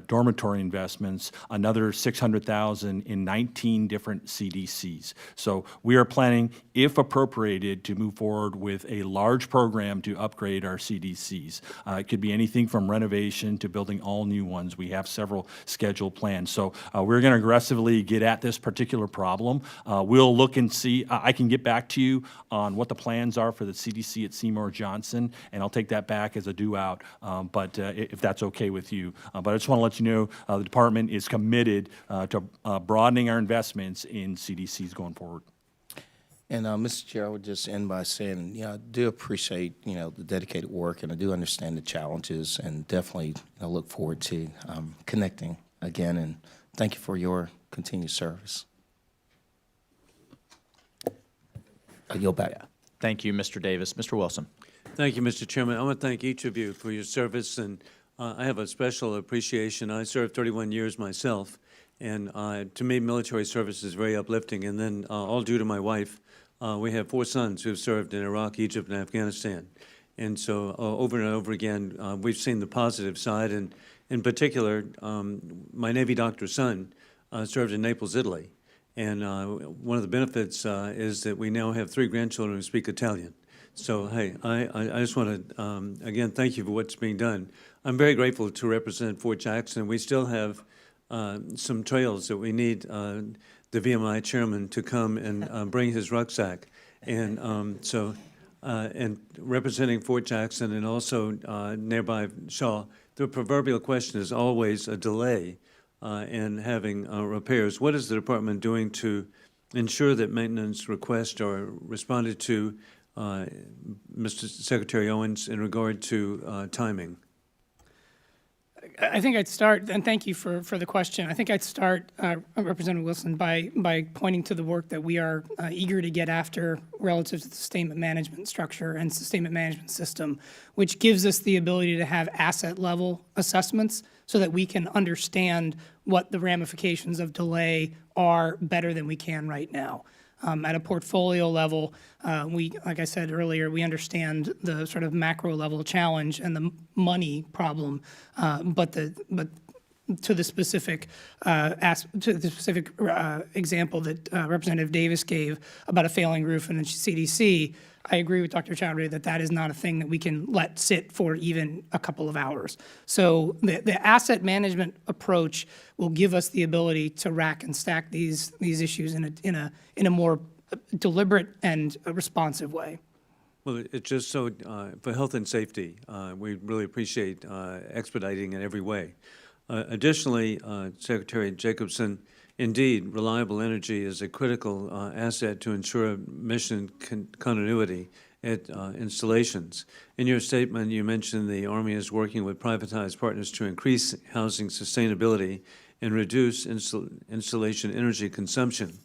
dormitory investments, another $600,000 in 19 different CDCs. So we are planning, if appropriated, to move forward with a large program to upgrade our CDCs. It could be anything from renovation to building all new ones. We have several scheduled plans. So we're going to aggressively get at this particular problem. We'll look and see. I can get back to you on what the plans are for the CDC at Seymour Johnson, and I'll take that back as a due out, but if that's okay with you. But I just want to let you know the department is committed to broadening our investments in CDCs going forward. And Mr. Chair, I would just end by saying, I do appreciate, the dedicated work, and I do understand the challenges, and definitely look forward to connecting again. And thank you for your continued service. I yield back. Thank you, Mr. Davis. Mr. Wilson. Thank you, Mr. Chairman. I want to thank each of you for your service, and I have a special appreciation. I served 31 years myself, and to me, military service is very uplifting. And then, all due to my wife, we have 4 sons who have served in Iraq, Egypt, and Afghanistan. And so, over and over again, we've seen the positive side. And in particular, my Navy doctor's son served in Naples, Italy. And one of the benefits is that we now have 3 grandchildren who speak Italian. So, hey, I just want to, again, thank you for what's being done. I'm very grateful to represent Fort Jackson. We still have some trails that we need the VMI chairman to come and bring his rucksack. And and representing Fort Jackson and also nearby Shaw, the proverbial question is always a delay and having repairs. What is the department doing to ensure that maintenance requests are responded to, Mr. Secretary Owens, in regard to timing? I think I'd start, and thank you for the question. I think I'd start, Representative Wilson, by pointing to the work that we are eager to get after relative to the sustainment management structure and sustainment management system, which gives us the ability to have asset-level assessments so that we can understand what the ramifications of delay are better than we can right now. At a portfolio level, like I said earlier, we understand the sort of macro level challenge and the money problem, but to the specific example that Representative Davis gave about a failing roof in the CDC, I agree with Dr. Chowdhury that that is not a thing that we can let sit for even a couple of hours. So the asset management approach will give us the ability to rack and stack these issues in a more deliberate and responsive way. Well, it's just so, for health and safety, we really appreciate expediting in every way. Additionally, Secretary Jacobson, indeed, reliable energy is a critical asset to ensure mission continuity at installations. In your statement, you mentioned the Army is working with privatized partners to increase housing sustainability and reduce installation energy consumption.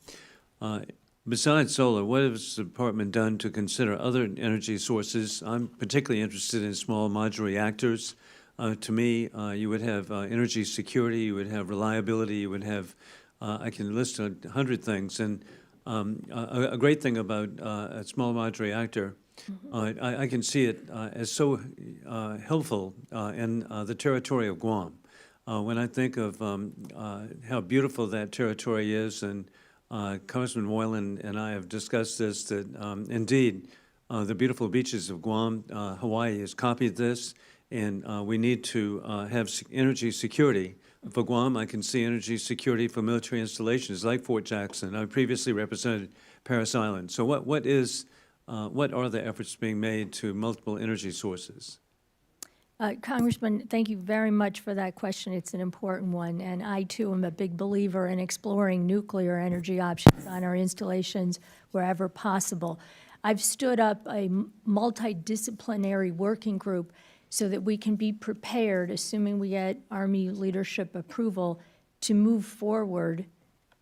Besides solar, what has the department done to consider other energy sources? I'm particularly interested in small modular reactors. To me, you would have energy security, you would have reliability, you would have, I can list 100 things. And a great thing about a small modular reactor, I can see it as so helpful in the territory of Guam. When I think of how beautiful that territory is, and Congressman Moylan and I have discussed this, that indeed the beautiful beaches of Guam, Hawaii has copied this, and we need to have energy security. For Guam, I can see energy security for military installations like Fort Jackson. I previously represented Parris Island. So what are the efforts being made to multiple energy sources? Congressman, thank you very much for that question. It's an important one, and I too am a big believer in exploring nuclear energy options on our installations wherever possible. I've stood up a multidisciplinary working group so that we can be prepared, assuming we get Army leadership approval, to move forward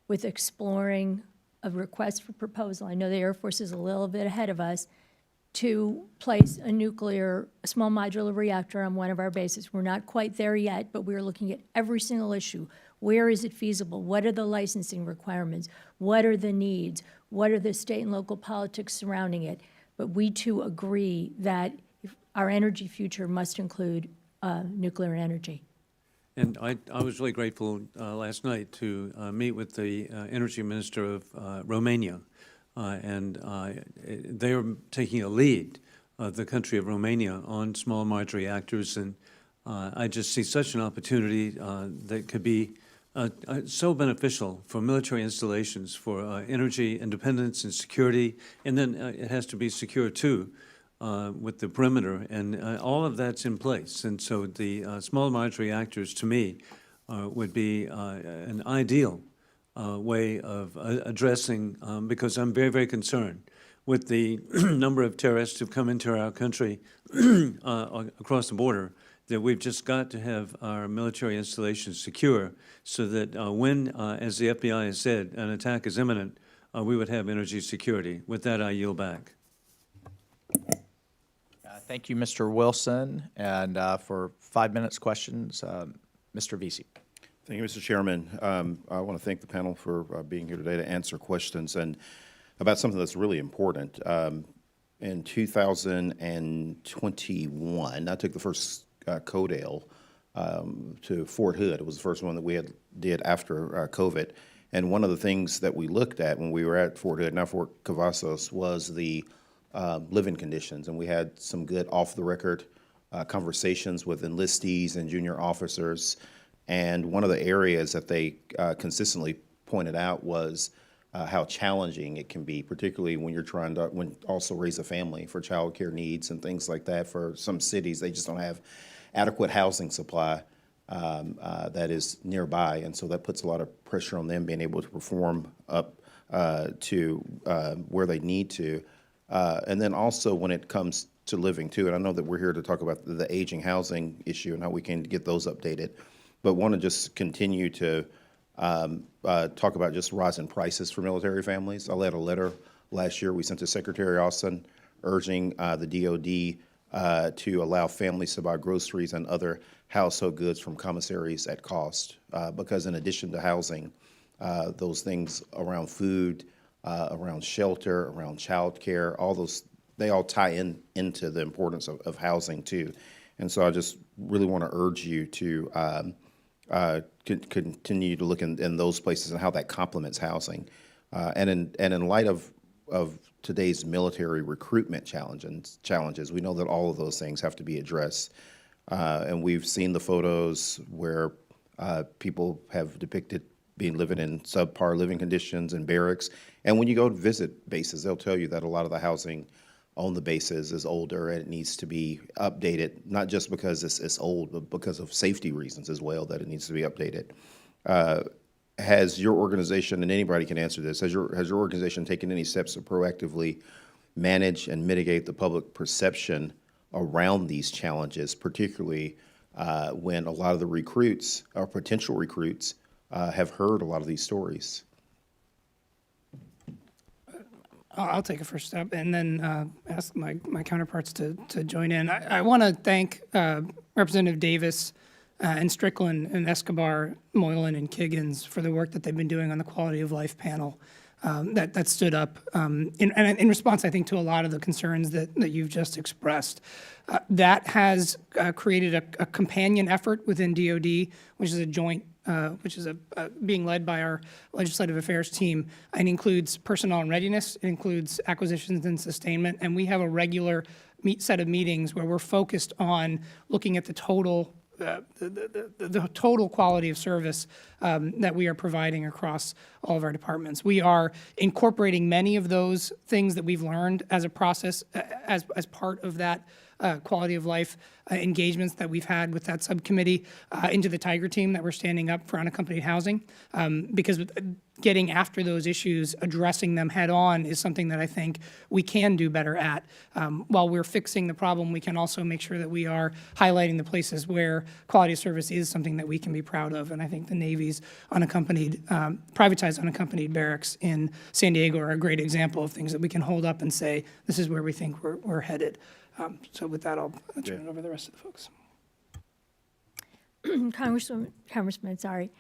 with exploring a request for proposal. I know the Air Force is a little bit ahead of us, to place a small modular reactor on one of our bases. We're not quite there yet, but we're looking at every single issue. Where is it feasible? What are the licensing requirements? What are the needs? What are the state and local politics surrounding it? But we too agree that our energy future must include nuclear energy. And I was really grateful last night to meet with the Energy Minister of Romania. And they are taking a lead, the country of Romania, on small modular reactors. And I just see such an opportunity that could be so beneficial for military installations, for energy independence and security. And then it has to be secure, too, with the perimeter. And all of that's in place. And so the small modular reactors, to me, would be an ideal way of addressing, because I'm very, very concerned with the number of terrorists who've come into our country across the border, that we've just got to have our military installations secure so that when, as the FBI has said, an attack is imminent, we would have energy security. With that, I yield back. Thank you, Mr. Wilson. And for 5 minutes questions, Mr. Vesey. Thank you, Mr. Chairman. I want to thank the panel for being here today to answer questions and about something that's really important. In 2021, I took the first CODAIL to Fort Hood. It was the first one that we did after COVID. And one of the things that we looked at when we were at Fort Hood, now Fort Cavazos, was the living conditions. And we had some good off-the-record conversations with enlistees and junior officers. And one of the areas that they consistently pointed out was how challenging it can be, particularly when you're trying to also raise a family for child care needs and things like that. For some cities, they just don't have adequate housing supply. that is nearby, and so that puts a lot of pressure on them being able to perform up to where they need to. And then also when it comes to living too, and I know that we're here to talk about the aging housing issue and how we can get those updated, but want to just continue to talk about just rising prices for military families. I led a letter last year we sent to Secretary Austin urging the DoD to allow families to buy groceries and other household goods from commissaries at cost, because in addition to housing, those things around food, around shelter, around childcare, all those, they all tie into the importance of housing too. And so I just really want to urge you to continue to look in those places and how that complements housing. And in light of today's military recruitment challenges, we know that all of those things have to be addressed. And we've seen the photos where people have depicted living in subpar living conditions in barracks. And when you go to visit bases, they'll tell you that a lot of the housing on the bases is older and it needs to be updated, not just because it's old, but because of safety reasons as well, that it needs to be updated. Has your organization, and anybody can answer this, has your organization taken any steps to proactively manage and mitigate the public perception around these challenges, particularly when a lot of the recruits or potential recruits have heard a lot of these stories? I'll take a first step and then ask my counterparts to join in. I want to thank Representative Davis and Strickland and Escobar, Moylan, and Kiggins for the work that they've been doing on the quality of life panel that stood up in response, I think, to a lot of the concerns that you've just expressed. That has created a companion effort within DoD, which is a joint being led by our legislative affairs team, and includes personnel and readiness, it includes acquisitions and sustainment, and we have a regular set of meetings where we're focused on looking at the total the total quality of service that we are providing across all of our departments. We are incorporating many of those things that we've learned as a process, as part of that quality of life engagements that we've had with that subcommittee into the Tiger team that we're standing up for unaccompanied housing, because getting after those issues, addressing them head on is something that I think we can do better at. While we're fixing the problem, we can also make sure that we are highlighting the places where quality of service is something that we can be proud of. And I think the Navy's unaccompanied, privatized unaccompanied barracks in San Diego are a great example of things that we can hold up and say, this is where we think we're headed. So with that, I'll turn it over to the rest of the folks. Congressman, sorry.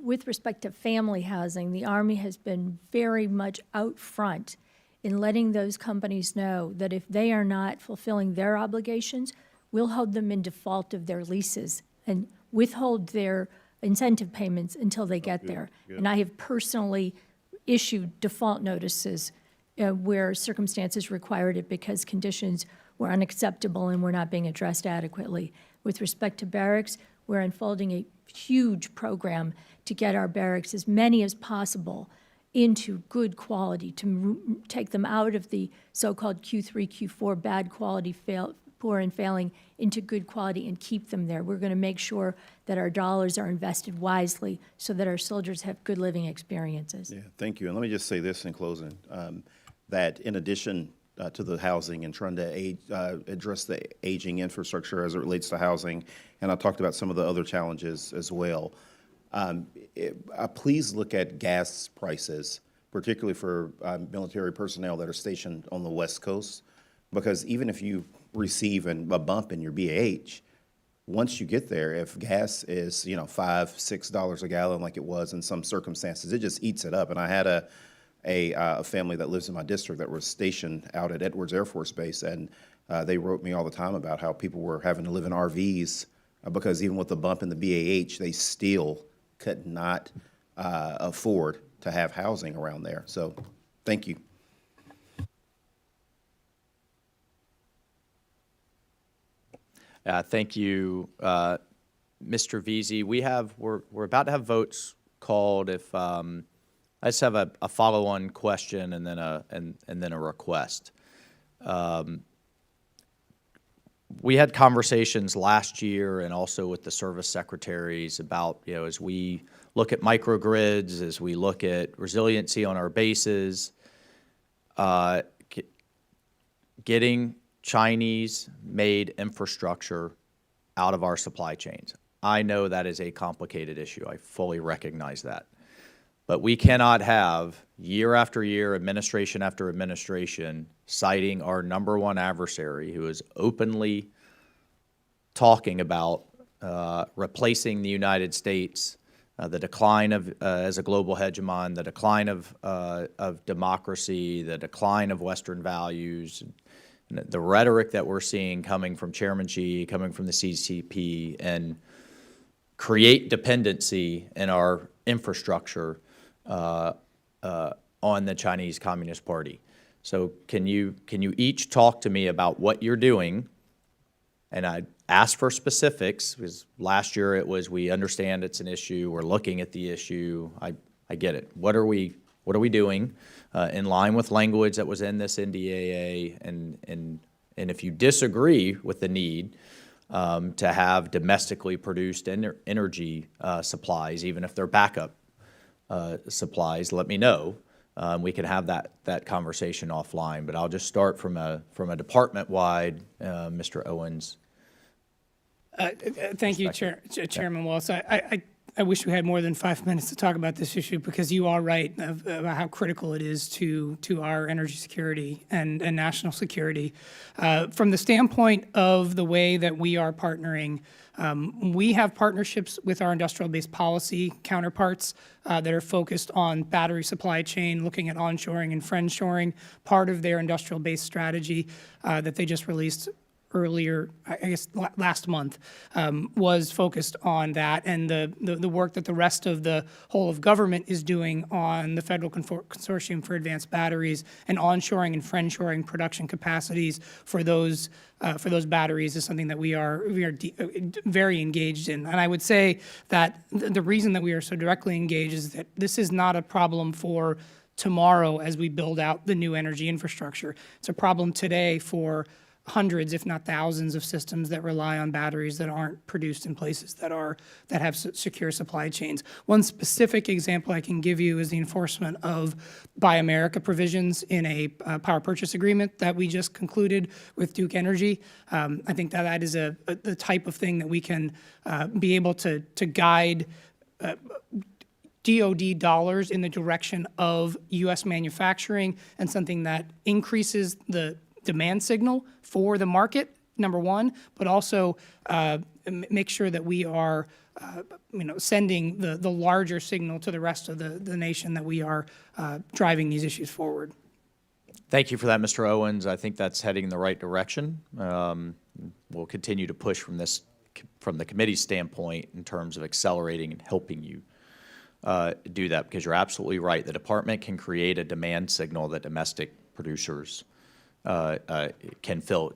With respect to family housing, the Army has been very much out front in letting those companies know that if they are not fulfilling their obligations, we'll hold them in default of their leases and withhold their incentive payments until they get there. And I have personally issued default notices where circumstances required it because conditions were unacceptable and were not being addressed adequately. With respect to barracks, we're unfolding a huge program to get our barracks, as many as possible, into good quality, to take them out of the so-called Q3, Q4 bad quality, poor and failing, into good quality and keep them there. We're going to make sure that our dollars are invested wisely so that our soldiers have good living experiences. Yeah, thank you. And let me just say this in closing, that in addition to the housing and trying to address the aging infrastructure as it relates to housing, and I talked about some of the other challenges as well. Please look at gas prices, particularly for military personnel that are stationed on the West Coast, because even if you receive a bump in your BAH, once you get there, if gas is $5, $6 a gallon like it was in some circumstances, it just eats it up. And I had a family that lives in my district that was stationed out at Edwards Air Force Base, and they wrote me all the time about how people were having to live in RVs because even with the bump in the BAH, they still could not afford to have housing around there. So thank you. Thank you, Mr. Veazey. We're about to have votes called. If I just have a follow-on question and then a request. we had conversations last year and also with the service secretaries about, as we look at microgrids, as we look at resiliency on our bases, getting Chinese-made infrastructure out of our supply chains. I know that is a complicated issue. I fully recognize that. But we cannot have year after year, administration after administration, citing our number one adversary who is openly talking about replacing the United States, the decline of as a global hegemon, the decline of democracy, the decline of Western values, the rhetoric that we're seeing coming from Chairman Xi, coming from the CCP, and create dependency in our infrastructure on the Chinese Communist Party. So can you each talk to me about what you're doing? And I asked for specifics, because last year it was, we understand it's an issue, we're looking at the issue. I get it. What are we doing in line with language that was in this NDAA? And if you disagree with the need to have domestically produced energy supplies, even if they're backup supplies, let me know. We can have that conversation offline. But I'll just start from a department-wide, Mr. Owens. Thank you, Chairman Waltz. I wish we had more than 5 minutes to talk about this issue, because you are right about how critical it is to our energy security and national security. From the standpoint of the way that we are partnering, we have partnerships with our industrial-based policy counterparts that are focused on battery supply chain, looking at onshoring and friendshoring. Part of their industrial-based strategy that they just released earlier, I guess last month, was focused on that, and the work that the rest of the whole of government is doing on the Federal Consortium for Advanced Batteries and onshoring and friendshoring production capacities for those batteries is something that we are very engaged in. And I would say that the reason that we are so directly engaged is that this is not a problem for tomorrow as we build out the new energy infrastructure. It's a problem today for hundreds, if not thousands, of systems that rely on batteries that aren't produced in places that have secure supply chains. One specific example I can give you is the enforcement of Buy America provisions in a power purchase agreement that we just concluded with Duke Energy. I think that is the type of thing that we can be able to guide DoD dollars in the direction of U.S. manufacturing, and something that increases the demand signal for the market, number one, but also make sure that we are sending the larger signal to the rest of the nation that we are driving these issues forward. Thank you for that, Mr. Owens. I think that's heading in the right direction. We'll continue to push from the committee's standpoint in terms of accelerating and helping you do that, because you're absolutely right. The department can create a demand signal that domestic producers can fill.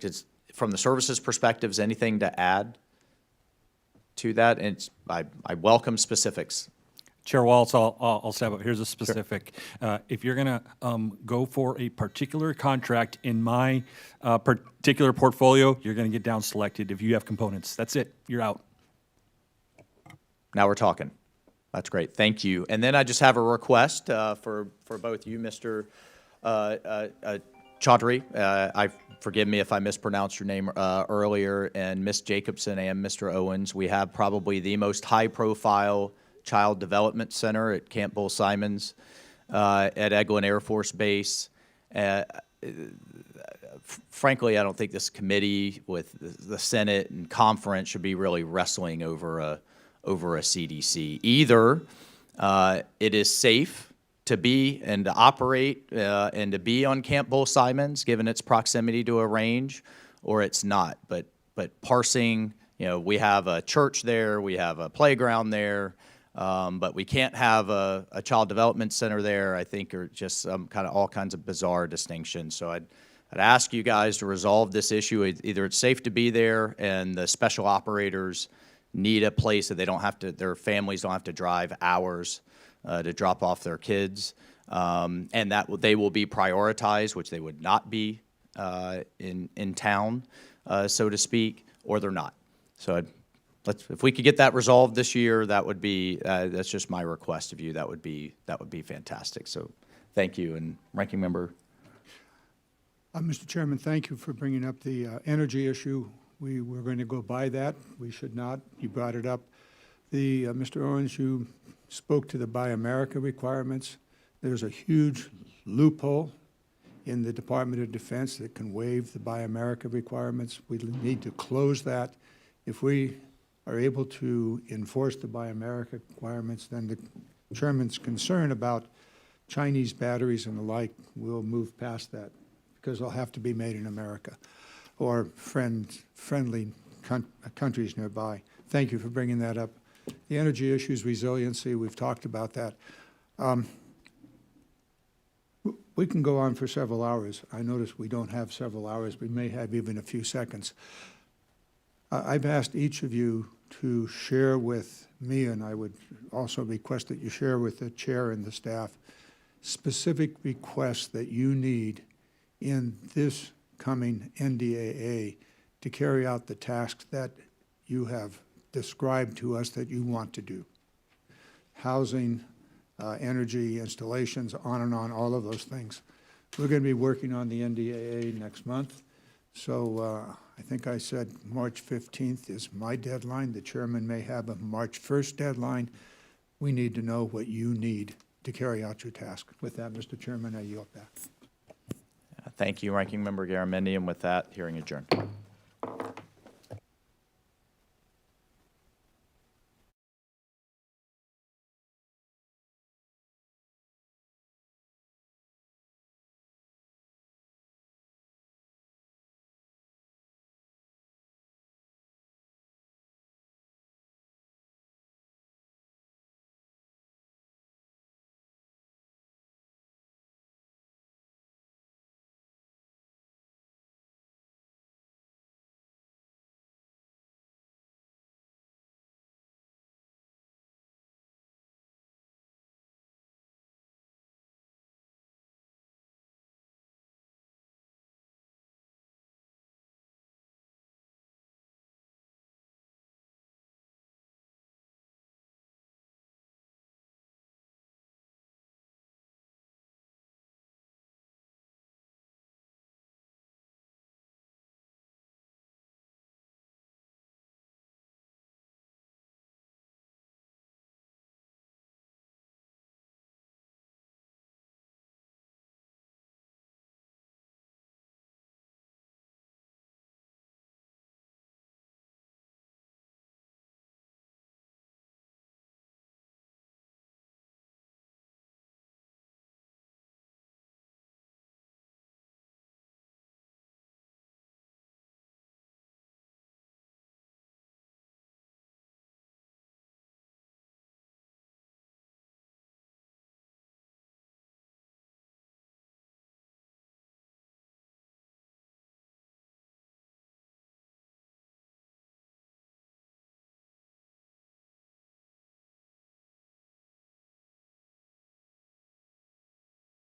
From the services perspective, is anything to add to that? And I welcome specifics. Chair Waltz, I'll step up. Here's a specific. Sure. If you're going to go for a particular contract in my particular portfolio, you're going to get down selected if you have components. That's it. You're out. Now we're talking. That's great. Thank you. And then I just have a request for both you, Mr. Chaudhry. Forgive me if I mispronounced your name earlier, and Ms. Jacobson and Mr. Owens. We have probably the most high-profile Child Development Center at Camp Bull Simons at Eglin Air Force Base. Frankly, I don't think this committee with the Senate and conference should be really wrestling over a CDC. Either it is safe to be and to operate and to be on Camp Bull Simons, given its proximity to a range, or it's not. But parsing, we have a church there, we have a playground there, but we can't have a child development center there, I think, are just all kinds of bizarre distinctions. So I'd ask you guys to resolve this issue. Either it's safe to be there and the special operators need a place that their families don't have to drive hours to drop off their kids, and that they will be prioritized, which they would not be in town. so to speak, or they're not. So if we could get that resolved this year, that would be, that's just my request of you. That would be fantastic. So thank you. And Ranking Member. Mr. Chairman, thank you for bringing up the energy issue. We were going to go by that. We should not. You brought it up. Mr. Owens, you spoke to the Buy America requirements. There's a huge loophole in the Department of Defense that can waive the Buy America requirements. We need to close that. If we are able to enforce the Buy America requirements, then the chairman's concern about Chinese batteries and the like will move past that, because they'll have to be made in America or friendly countries nearby. Thank you for bringing that up. The energy issues, resiliency, we've talked about that. We can go on for several hours. I notice we don't have several hours. We may have even a few seconds. I've asked each of you to share with me, and I would also request that you share with the chair and the staff, specific requests that you need in this coming NDAA to carry out the tasks that you have described to us that you want to do. Housing, energy, installations, on and on, all of those things. We're going to be working on the NDAA next month. So I think I said March 15th is my deadline. The chairman may have a March 1st deadline. We need to know what you need to carry out your task. With that, Mr. Chairman, I yield back. Thank you, Ranking Member Garamendi, and with that, hearing adjourned.